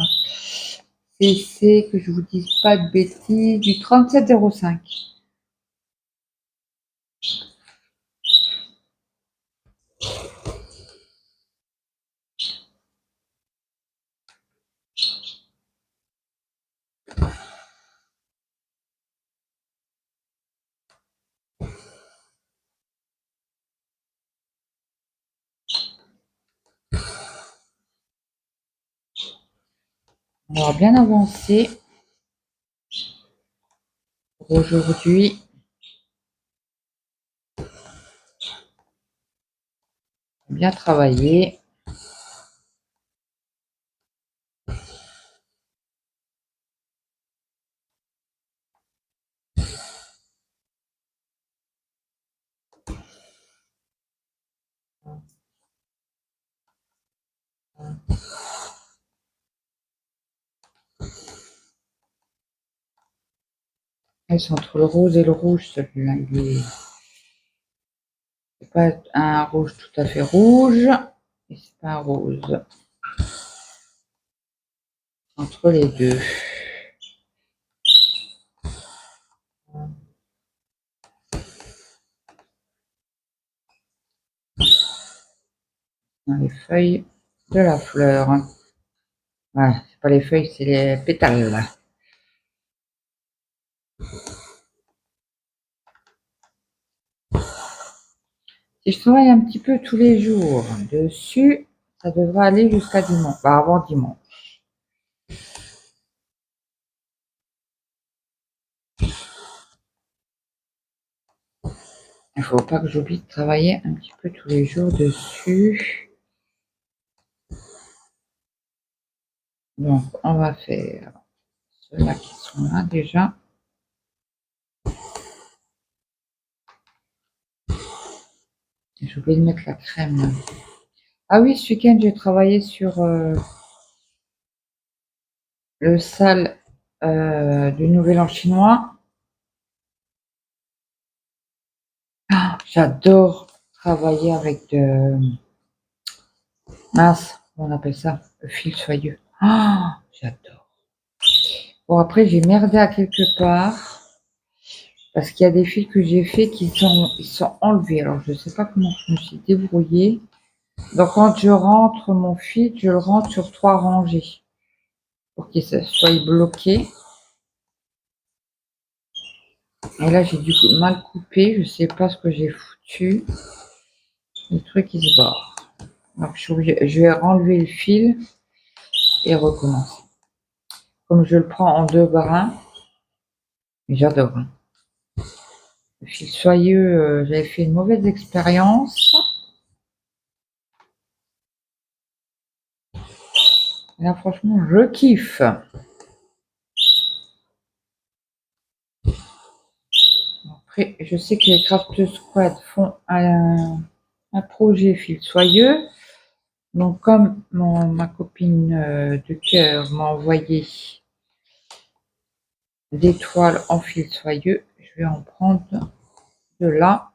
C'est que je vous dise pas de bêtises, du 37,05. On va bien avancer pour aujourd'hui. Bien travailler. C'est entre le rose et le rouge, celui-là. C'est pas un rouge tout à fait rouge. Et c'est pas un rose. Entre les deux. Dans les feuilles de la fleur. Voilà, c'est pas les feuilles, c'est les pétales. Si je travaille un petit peu tous les jours dessus, ça devrait aller jusqu'à dimanche. Bah, avant dimanche. Il faut pas que j'oublie de travailler un petit peu tous les jours dessus. Donc, on va faire ceux-là qui sont là déjà. J'ai oublié de mettre la crème. Ah oui, ce week-end, j'ai travaillé sur le sale du Nouvel An chinois. Ah, j'adore travailler avec de... Mince, on appelle ça le fil soyeux. Ah, j'adore. Bon, après, j'ai merdé à quelque part. Parce qu'il y a des fils que j'ai fait qui sont enlevés. Alors, je ne sais pas comment je me suis débrouillée. Donc, quand je rentre mon fil, je le rentre sur 3 rangées. Pour qu'il soit bloqué. Et là, j'ai du coup mal coupé. Je ne sais pas ce que j'ai foutu. Le truc, il se barre. Donc, je vais renlever le fil et recommencer. Comme je le prends en 2 brins. J'adore. Hein. Le fil soyeux, j'avais fait une mauvaise expérience. Là, franchement, je kiffe. Après, je sais que les Craft Squad font un projet fil soyeux. Donc, comme ma copine de cœur m'a envoyé des toiles en fil soyeux, je je vais en prendre de là.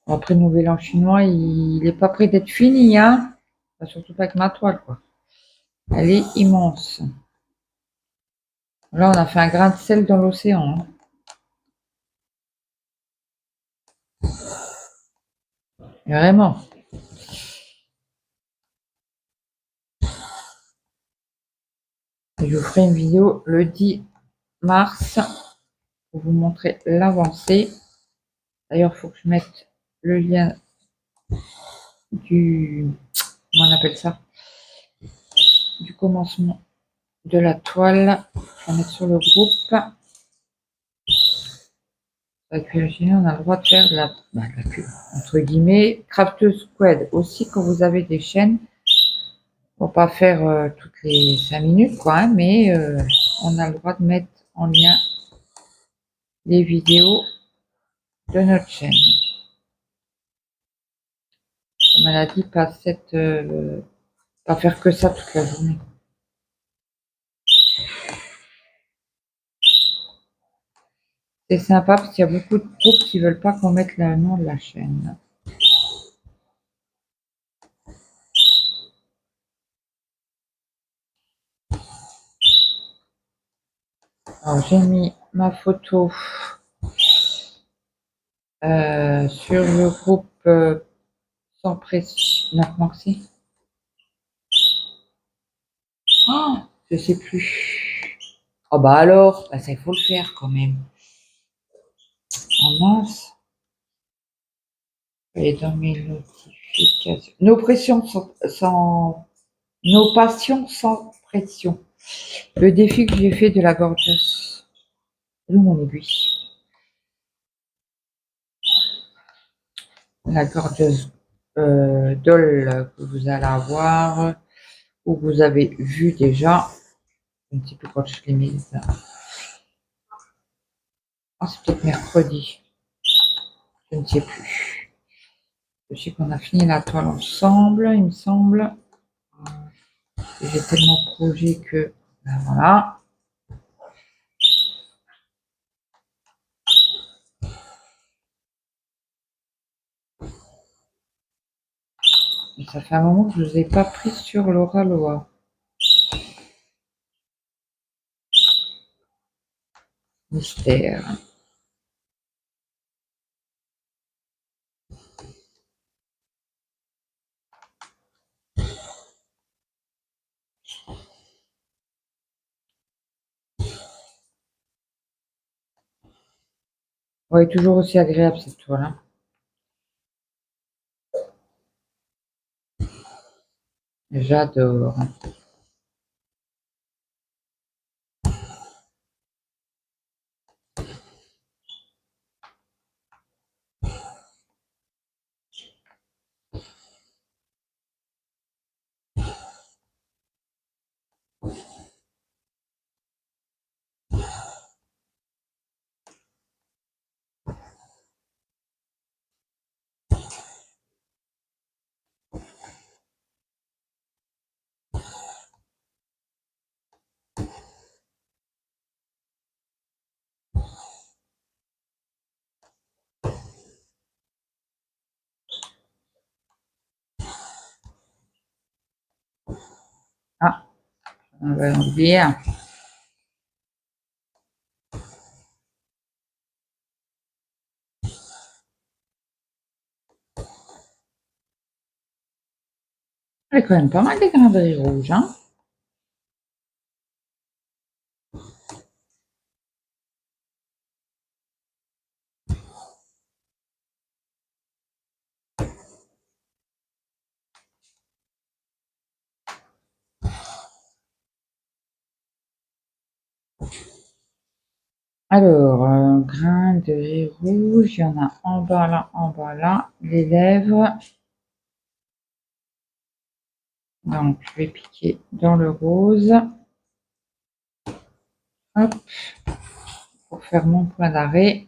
Après, le nouvel an chinois, il n'est pas prêt d'être fini, hein. Surtout pas avec ma toile, quoi. Elle est immense. Là, on a fait un grain de sel dans l'océan. Hein. Vraiment. Je vous ferai une vidéo le 10 mars pour vous montrer l'avancée. D'ailleurs, il faut que je mette le lien du... Comment on appelle ça? Du commencement de la toile. Je vais mettre sur le groupe. Avec Virginie, on a le droit de faire de la pub, entre guillemets. Crafteuse Squad aussi, quand vous avez des chaînes. Faut pas faire toutes les 5 minutes, quoi, hein, mais on a le droit de mettre en lien les vidéos de notre chaîne. Comme elle a dit, pas faire que ça toute la journée. C'est sympa parce qu'il y a beaucoup de groupes qui veulent pas qu'on mette le nom de la chaîne. Alors j'ai mis ma photo sur le groupe sans pression. Maintenant que c'est. Oh, je sais plus. Oh bah alors, bah ça il faut le faire quand même. En mince. Et dans mes notifications. Nos passions sans pression. Le défi que j'ai fait de la gorgeuse. Où mon aiguille? La gorgeuse doll que vous allez avoir, ou que vous avez vu déjà. Un petit peu quand je l'ai mise. Ah, c'est peut-être mercredi. Je ne sais plus. Je sais qu'on a fini la toile ensemble, il me semble. J'ai tellement de projets que ben voilà. Et ça fait un moment que je ne vous ai pas pris sur Laura Loa. Mystère. Ouais, toujours aussi agréable cette toile. Hein. J'adore. Ah, on va en oublier un. Elle est quand même pas mal des grains rouges. Hein. Alors, grain de riz rouge, il y en a en bas là, les lèvres. Donc, je vais piquer dans le rose. Hop, pour faire mon point d'arrêt.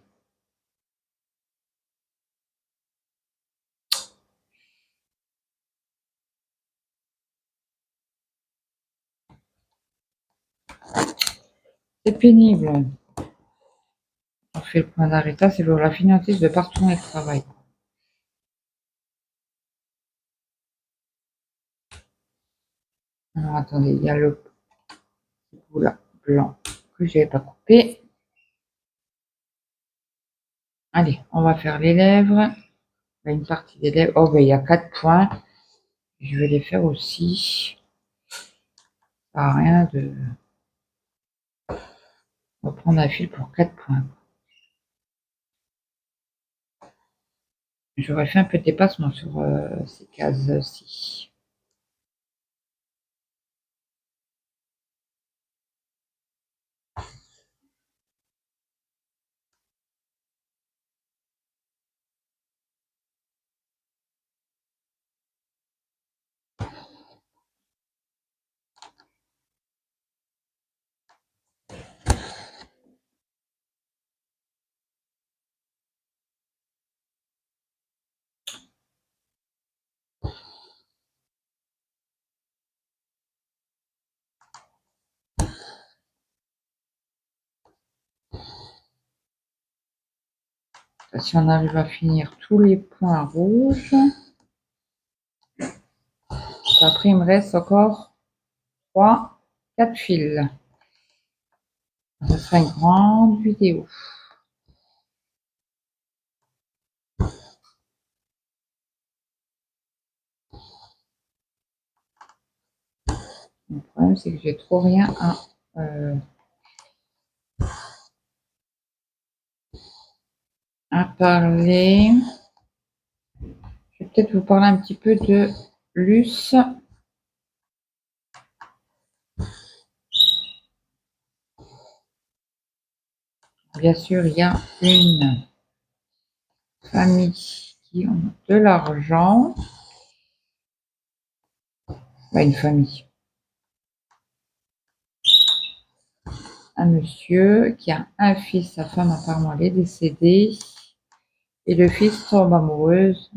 C'est pénible. On fait le point d'arrêt. C'est pour la finalité de pas retourner le travail. Alors attendez, il y a le bout blanc que je n'avais pas coupé. Allez, on va faire les lèvres. Une partie des lèvres. Oh, ben il y a 4 points. Je vais les faire aussi. Pas rien de. On va prendre un fil pour 4 points. J'aurais fait un peu de dépassement sur ces cases-ci. Si on arrive à finir tous les points rouges, après il me reste encore 4 fils. Ce sera une grande vidéo. Le problème, c'est que j'ai trop rien à parler. Je vais peut-être vous parler un petit peu de Luce. Bien sûr, il y a une famille qui ont de l'argent. Une famille. Un monsieur qui a un fils, sa femme apparemment elle est décédée. Et le fils tombe amoureuse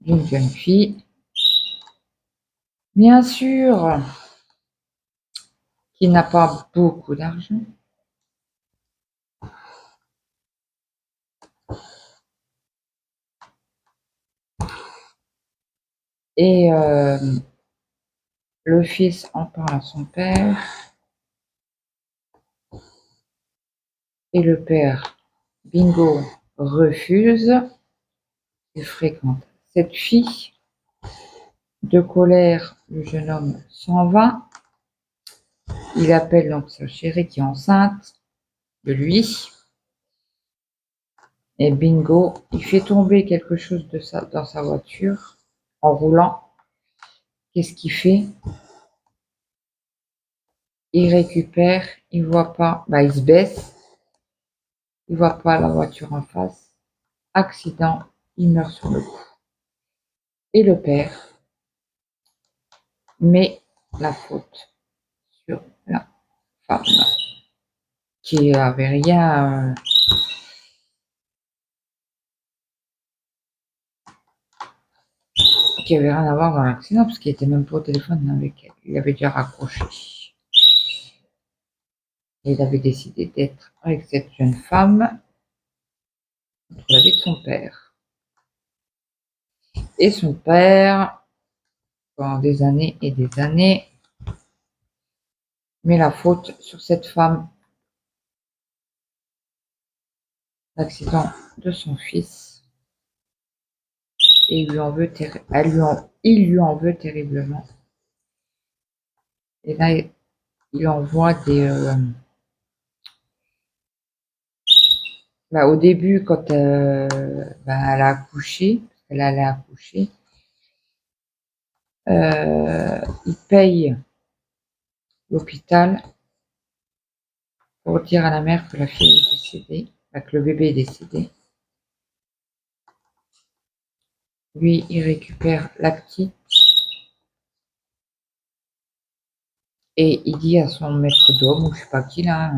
d'une jeune fille. Bien sûr, qui n'a pas beaucoup d'argent. Et le fils en parle à son père. Et le père, bingo, refuse. Il fréquente cette fille. De colère, le jeune homme s'en va. Il appelle donc sa chérie qui est enceinte de lui. Et bingo, il fait tomber quelque chose dans sa voiture en roulant. Qu'est-ce qu'il fait? Il récupère, il voit pas, il se baisse, il voit pas la voiture en face. Accident, il meurt sur le coup. Et le père met la faute sur la femme qui avait rien. Qui avait rien à voir dans l'accident parce qu'il était même pas au téléphone avec elle. Il avait déjà raccroché. Et il avait décidé d'être avec cette jeune femme contre la vie de son père. Et son père, pendant des années et des années, met la faute sur cette femme, l'accident de son fils, et il lui en veut terriblement. Et là, il envoie des... au début, quand elle a accouché, parce qu'elle allait accoucher, il paye l'hôpital pour dire à la mère que la fille est décédée, que le bébé est décédé. Lui, il récupère la petite et il dit à son maître d'homme, ou je sais pas qui là,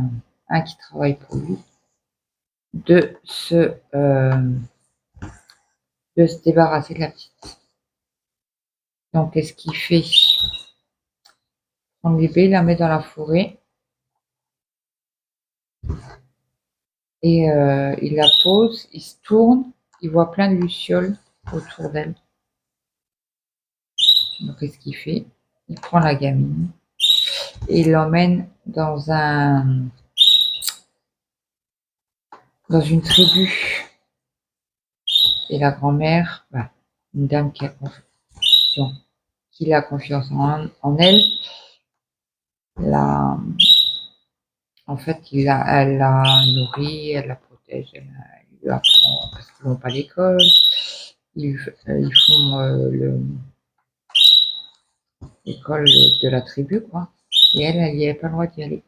un qui travaille pour lui, de se débarrasser de la petite. Donc, qu'est-ce qu'il fait? Son bébé, il la met dans la forêt Et il la pose, il se tourne, il voit plein de lucioles autour d'elle. Donc, qu'est-ce qu'il fait? Il prend la gamine et il l'emmène dans une tribu. Et la grand-mère, bah, une dame qui a confiance en elle, en fait, elle la nourrit, elle la protège, elle lui apprend, parce qu'ils vont pas à l'école, ils font l'école de la tribu, quoi. Et elle n'y avait pas le droit d'y aller.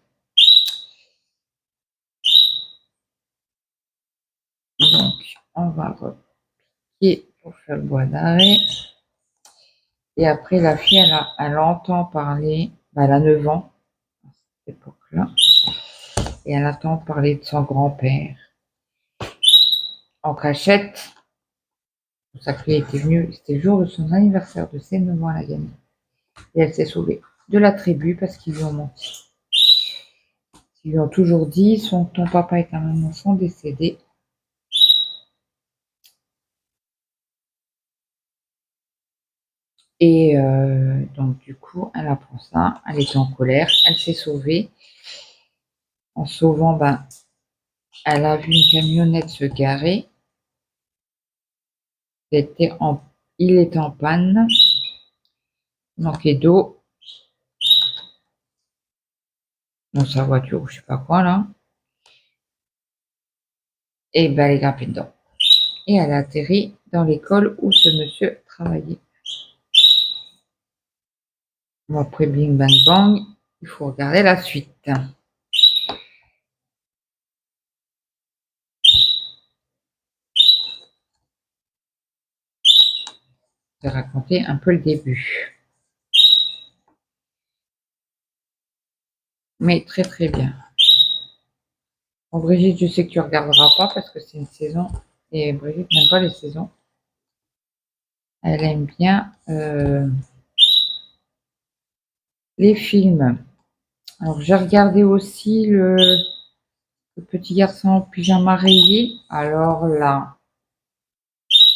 Donc, on va replier pour faire le bois d'arrêt. Et après, la fille, elle entend parler, bah, elle a 9 ans à cette époque-là, et elle entend parler de son grand-père en cachette. Pour ça que lui était venu, c'était le jour de son anniversaire de ses 9 ans à la gamine. Et elle s'est sauvée de la tribu parce qu'ils lui ont menti. Ils lui ont toujours dit, ton papa et ta maman sont décédés. Et donc du coup, elle apprend ça, elle était en colère, elle s'est sauvée. En sauvant, ben, elle a vu une camionnette se garer. Il était en panne, il manquait d'eau dans sa voiture ou je sais pas quoi là. Et ben, elle est grimpée dedans. Et elle a atterri dans l'école où ce monsieur travaillait. Bon, après Bing Bang Bang, il faut regarder la suite. Je vais raconter un peu le début. Mais très très bien. Bon, Brigitte, je sais que tu regarderas pas parce que c'est une saison. Et Brigitte n'aime pas les saisons. Elle aime bien les films. Alors j'ai regardé aussi le petit garçon en pyjama rayé. Alors là,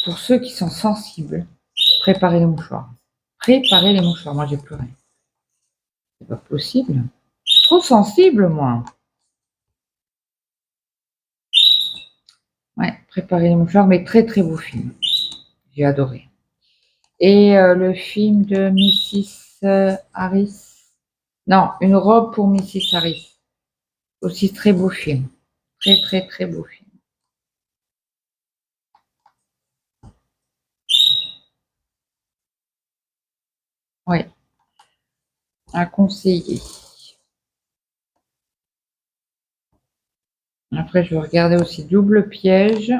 pour ceux qui sont sensibles, préparez les mouchoirs. Préparez les mouchoirs. Moi j'ai pleuré. C'est pas possible. Je suis trop sensible moi. Ouais, préparez les mouchoirs, mais très très beau film. J'ai adoré. Et le film de Mrs. Harris. Non, Une robe pour Mrs. Harris. Aussi très beau film. Très très très beau film. Oui, à conseiller. Après, je vais regarder aussi Double Piège.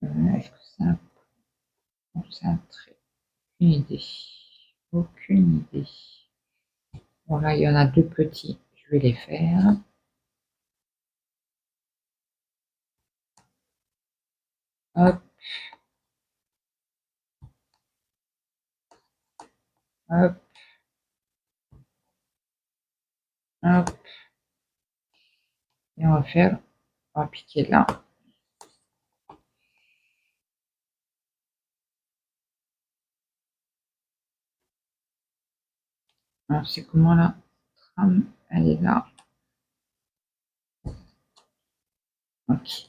Est-ce que c'est un trait? Aucune idée. Aucune idée. Bon, là, il y en a deux petits. Je vais les faire. Hop, hop, hop. Et on va piquer là. Alors, c'est comment la trame? Elle est là. Ok.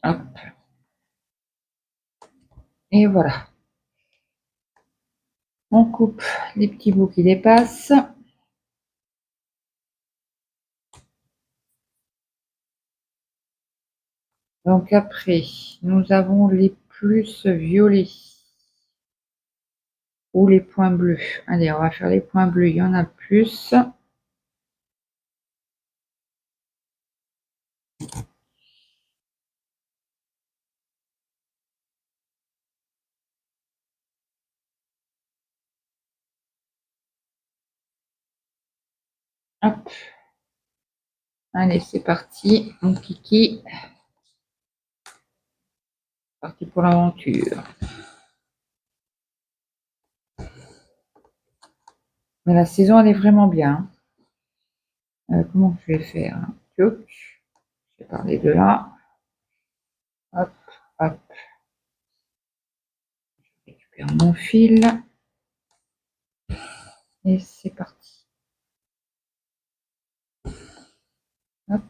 Hop. Et voilà. On coupe les petits bouts qui dépassent. Donc après, nous avons les plus violets ou les points bleus. Allez, on va faire les points bleus. Il y en a plus. Hop. Allez, c'est parti, mon kiki. Parti pour l'aventure. Mais la saison, elle est vraiment bien. Comment je vais faire? Tchouk. Je vais parler de là. Hop, hop. Je récupère mon fil. Et c'est parti. Hop.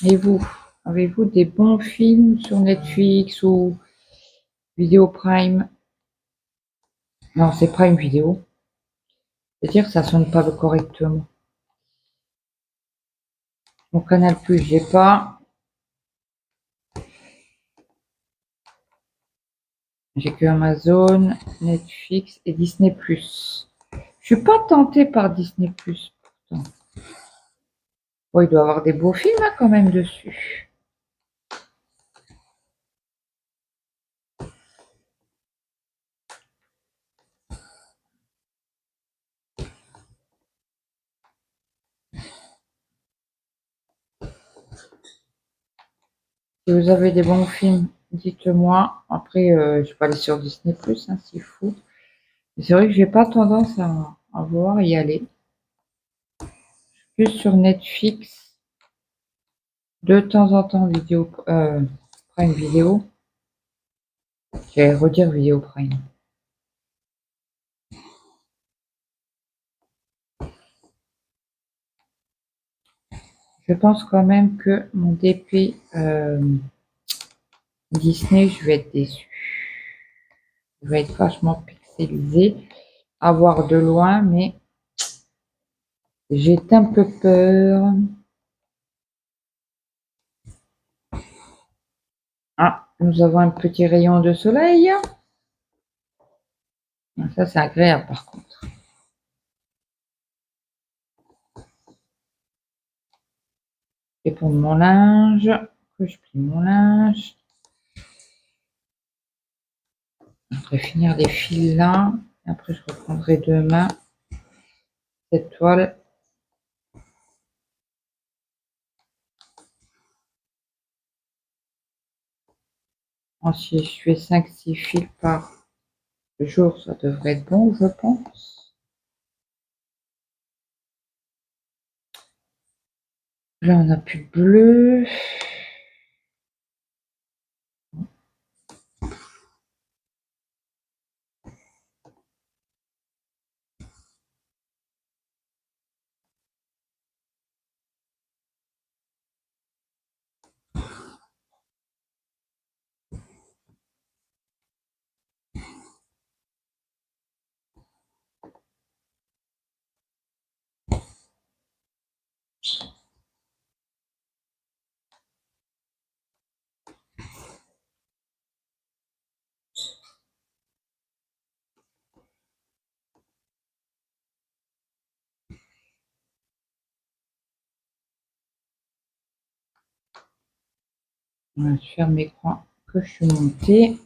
Et vous, avez-vous des bons films sur Netflix ou Vidéo Prime? Non, c'est Prime Vidéo. C'est-à-dire que ça sonne pas correctement. Mon Canal Plus, j'ai pas. J'ai que Amazon, Netflix et Disney Plus. Je suis pas tentée par Disney Plus pourtant. Bon, il doit y avoir des beaux films hein, quand même dessus. Si vous avez des bons films, dites-moi. Après, je vais pas aller sur Disney Plus, hein, s'il faut. Mais c'est vrai que j'ai pas tendance à vouloir y aller. Plus sur Netflix, de temps en temps vidéo Prime Vidéo. Je vais redire Vidéo Prime. Je pense quand même que mon DP Disney, je vais être déçue. Il va être vachement pixelisé à voir de loin, mais j'ai un peu peur. Ah, nous avons un petit rayon de soleil. Ça, c'est agréable par contre. Et pour mon linge, que je plie mon linge. Je vais finir les fils là. Et après, je reprendrai demain cette toile. Si je fais 5-6 fils par jour, ça devrait être bon, je pense. Là, on n'a plus de bleu. On va faire mes coins que je suis montée.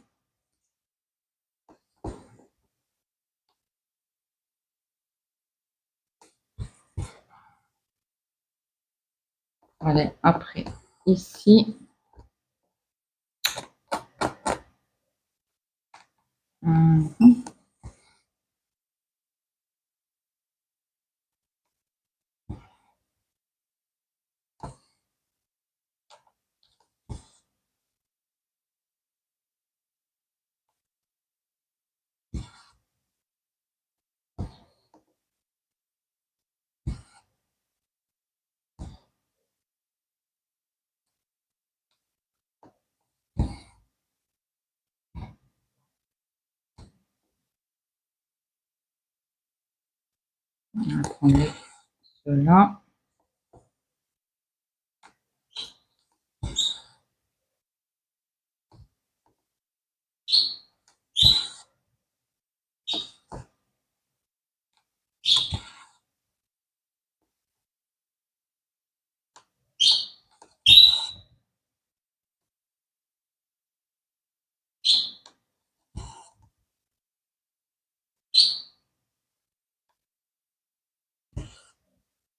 Allez, après, ici. On va prendre cela.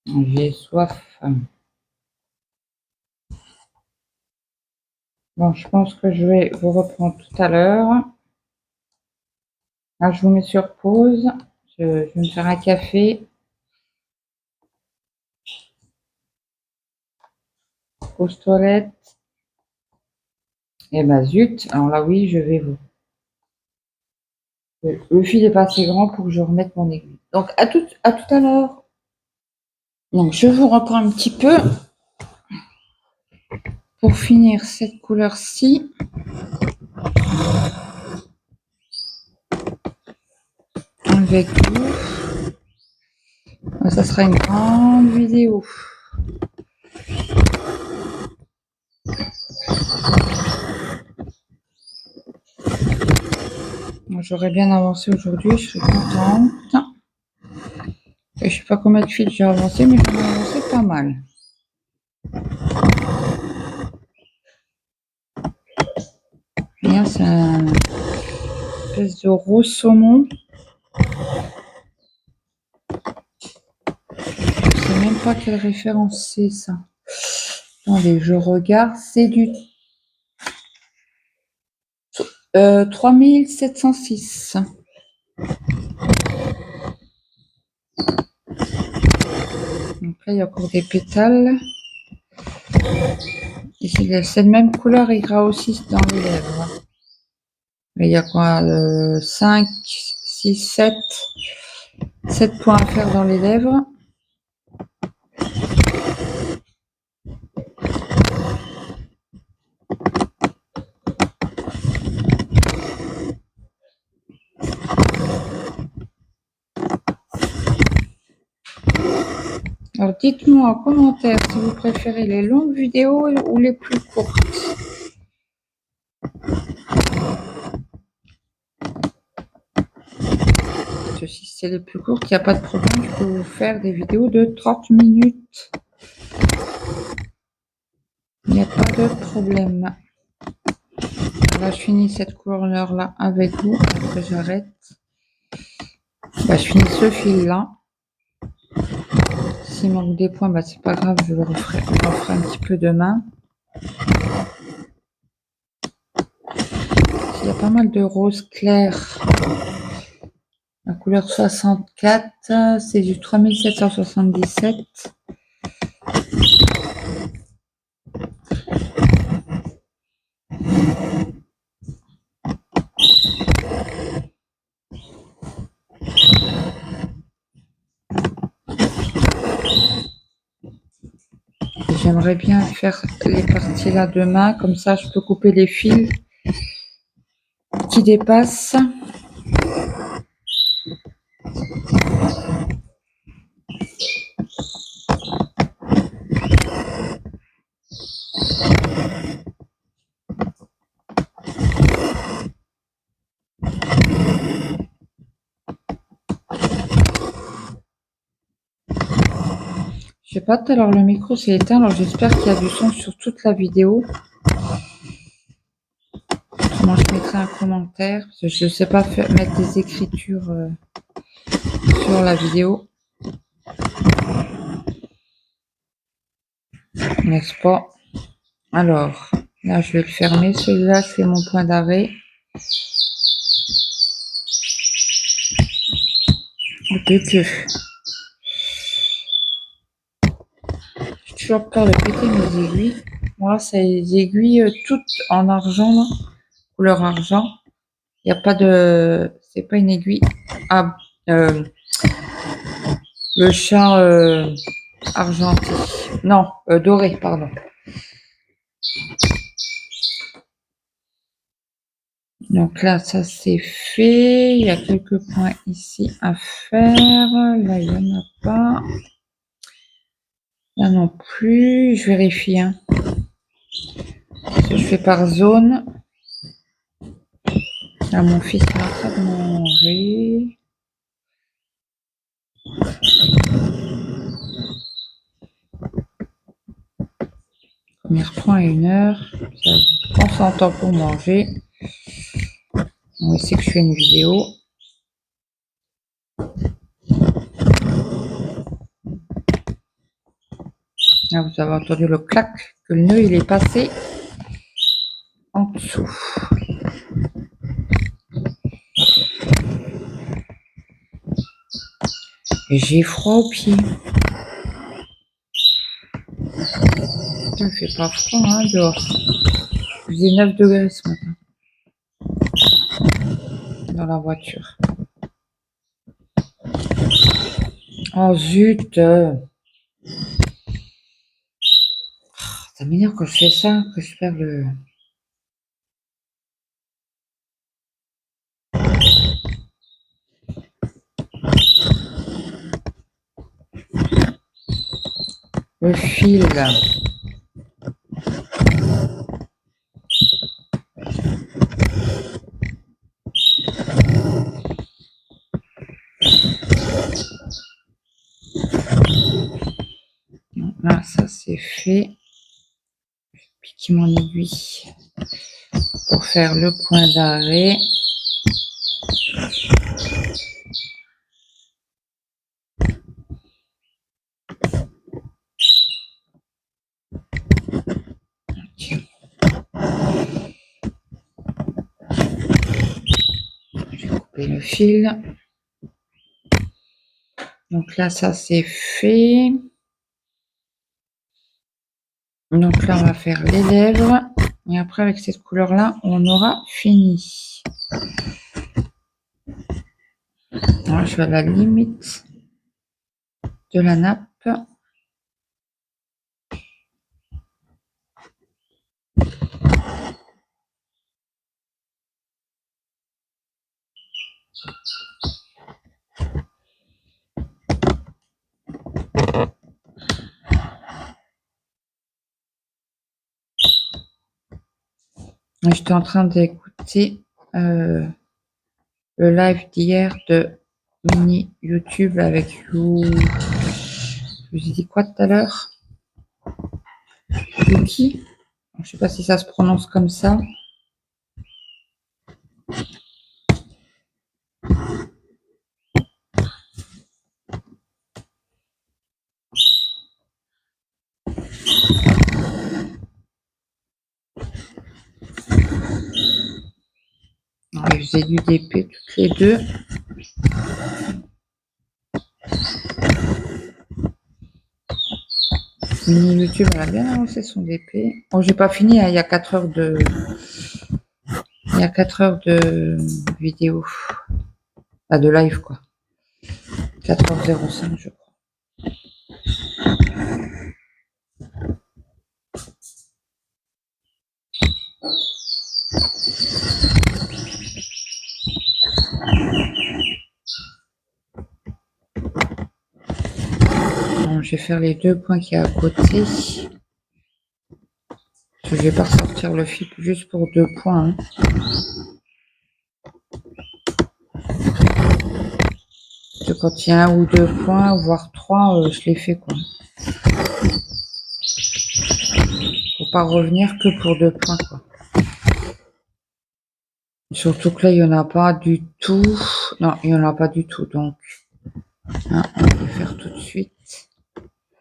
J'ai soif. Bon, je pense que je vais vous reprendre tout à l'heure. Là, je vous mets sur pause. Je vais me faire un café. Aux toilettes. Et bah zut. Alors là, oui, je vais vous. Le fil est pas assez grand pour que je remette mon aiguille. Donc, à tout à l'heure. Donc, je vous reprends un petit peu. Pour finir cette couleur-ci. Avec vous. Ça sera une grande vidéo. J'aurais bien avancé aujourd'hui, je serais contente. Et je sais pas combien de fils j'ai avancé, mais j'en ai avancé pas mal. Et là, c'est une espèce de rose saumon. Je sais même pas quelle référence c'est ça. Attendez, je regarde. C'est du 3706. Donc là, il y a encore des pétales. Et c'est cette même couleur ira aussi dans les lèvres. Mais il y a quoi 5, 6, 7. 7 points à faire dans les lèvres. Alors dites-moi en commentaire si vous préférez les longues vidéos ou les plus courtes. Si c'est les plus courtes, il n'y a pas de problème, je peux vous faire des vidéos de 30 minutes. Il n'y a pas de problème. Là, je finis cette couleur là avec vous, après j'arrête. Bah, je finis ce fil là. S'il manque des points, bah, c'est pas grave, je le referai un petit peu demain. Il y a pas mal de rose clair. La couleur 64, c'est du 3777. J'aimerais bien faire les parties là demain, comme ça je peux couper les fils qui dépassent. Je sais pas, tout à l'heure le micro s'est éteint, alors j'espère qu'il y a du son sur toute la vidéo. Moi je mettrai un commentaire, parce que je ne sais pas mettre des écritures sur la vidéo. N'est-ce pas? Alors, là je vais le fermer, celui-là c'est mon point d'arrêt. J'ai toujours peur de péter mes aiguilles. Moi, c'est des aiguilles toutes en argent, là, couleur argent. Il n'y a pas de... C'est pas une aiguille. Ah, le chat argenté. Non, doré, pardon. Donc là, ça c'est fait. Il y a quelques points ici à faire. Là, il n'y en a pas. Là non plus. Je vérifie. Hein. Je fais par zone. Là, mon fils est en train de manger. Premier point à 1 heure. Ça prend son temps pour manger. On sait que je fais une vidéo. Là, vous avez entendu le clac que le nœud il est passé en dessous. Et j'ai froid aux pieds. Il fait pas froid hein, dehors. Il faisait 9 degrés ce matin. Dans la voiture. Oh zut! Ça m'énerve quand je fais ça, que je perds le fil. Là, ça c'est fait. Je vais piquer mon aiguille pour faire le point d'arrêt. Je vais couper le fil. Donc là, ça c'est fait. Donc là, on va faire les lèvres. Et après, avec cette couleur-là, on aura fini. Alors, je vais à la limite de la nappe. J'étais en train d'écouter le live d'hier de Mini YouTube avec You. Je vous ai dit quoi tout à l'heure? Yuki. Je ne sais pas si ça se prononce comme ça. Ils faisaient du DP toutes les deux. Mini YouTube, elle a bien avancé son DP. Bon, j'ai pas fini, hein, il y a 4 heures de... Il y a 4 heures de vidéo. Pas de live, quoi. 4h05, je crois. Bon, je vais faire les deux points qui y a à côté. Je vais pas ressortir le fil juste pour 2 points. Hein. Quand il y a 1 ou 2 points, voire 3, je les fais quoi. Faut pas revenir que pour 2 points quoi. Surtout que là, il n'y en a pas du tout. Non, il n'y en a pas du tout. Donc, hein, on va le faire tout de suite.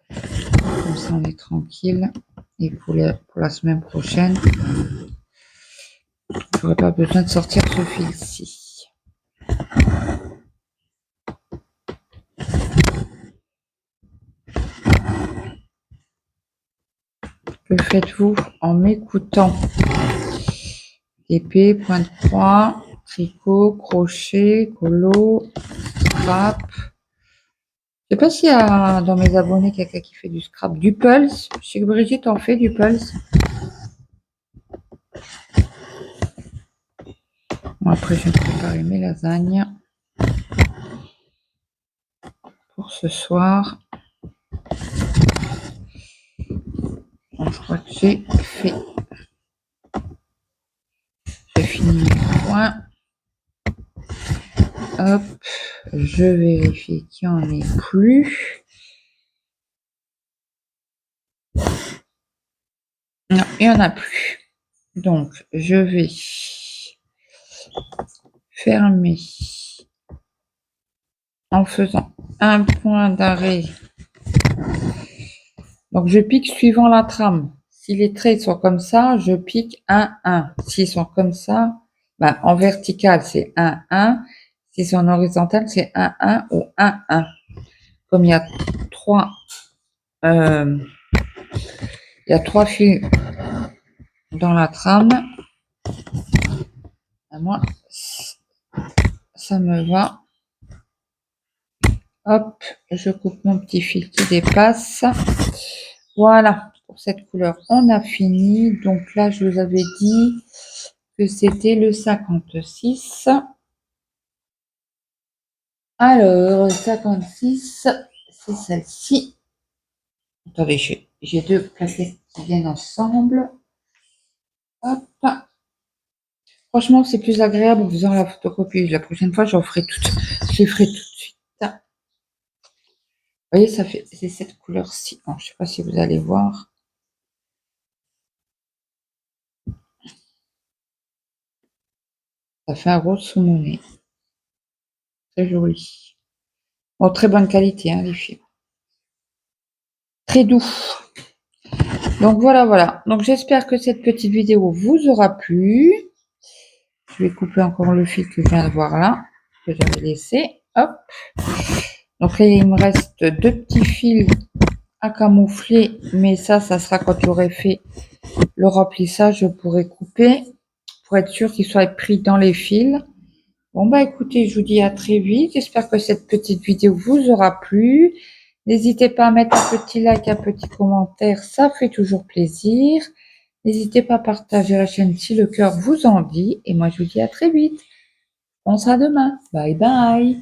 Comme ça, on est tranquille. Et pour la semaine prochaine, je n'aurai pas besoin de sortir ce fil-ci. Que faites-vous en m'écoutant? Épée, point de croix, tricot, crochet, colo, scrap. Je sais pas s'il y a dans mes abonnés quelqu'un qui fait du scrap. Du pulse. Je sais que Brigitte en fait du pulse. Bon, après, je vais préparer mes lasagnes pour ce soir. Bon, je crois que j'ai fait. J'ai fini mes points. Hop, je vérifie qu'il n'y en ait plus. Non, il n'y en a plus. Donc, je vais fermer en faisant un point d'arrêt Donc, je pique suivant la trame. Si les traits sont comme ça, je pique 1, 1. S'ils sont comme ça, ben, en vertical, c'est 1, 1. Si c'est en horizontal, c'est 1, 1 ou 1, 1. Comme il y a 3, il y a 3 fils dans la trame, à moi, ça me va. Hop, je coupe mon petit fil qui dépasse. Voilà, pour cette couleur, on a fini. Donc là, je vous avais dit que c'était le 56. Alors, le 56, c'est celle-ci. Attendez, j'ai deux plaquettes qui viennent ensemble. Hop. Franchement, c'est plus agréable en faisant la photocopie. La prochaine fois, je les ferai tout de suite. Vous voyez, ça fait, c'est cette couleur-ci. Je ne sais pas si vous allez voir. Ça fait un rose sous mon nez. Très joli. Bon, très bonne qualité, hein, les filles. Très doux. Donc voilà. Donc j'espère que cette petite vidéo vous aura plu. Je vais couper encore le fil que je viens de voir là, que j'avais laissé. Hop. Donc là, il me reste deux petits fils à camoufler, mais ça sera quand j'aurai fait le remplissage, je pourrai couper pour être sûr qu'il soit pris dans les fils. Bon bah écoutez, je vous dis à très vite. J'espère que cette petite vidéo vous aura plu. N'hésitez pas à mettre un petit like, un petit commentaire, ça fait toujours plaisir. N'hésitez pas à partager la chaîne si le cœur vous en dit. Et moi je vous dis à très vite. On sera demain. Bye bye.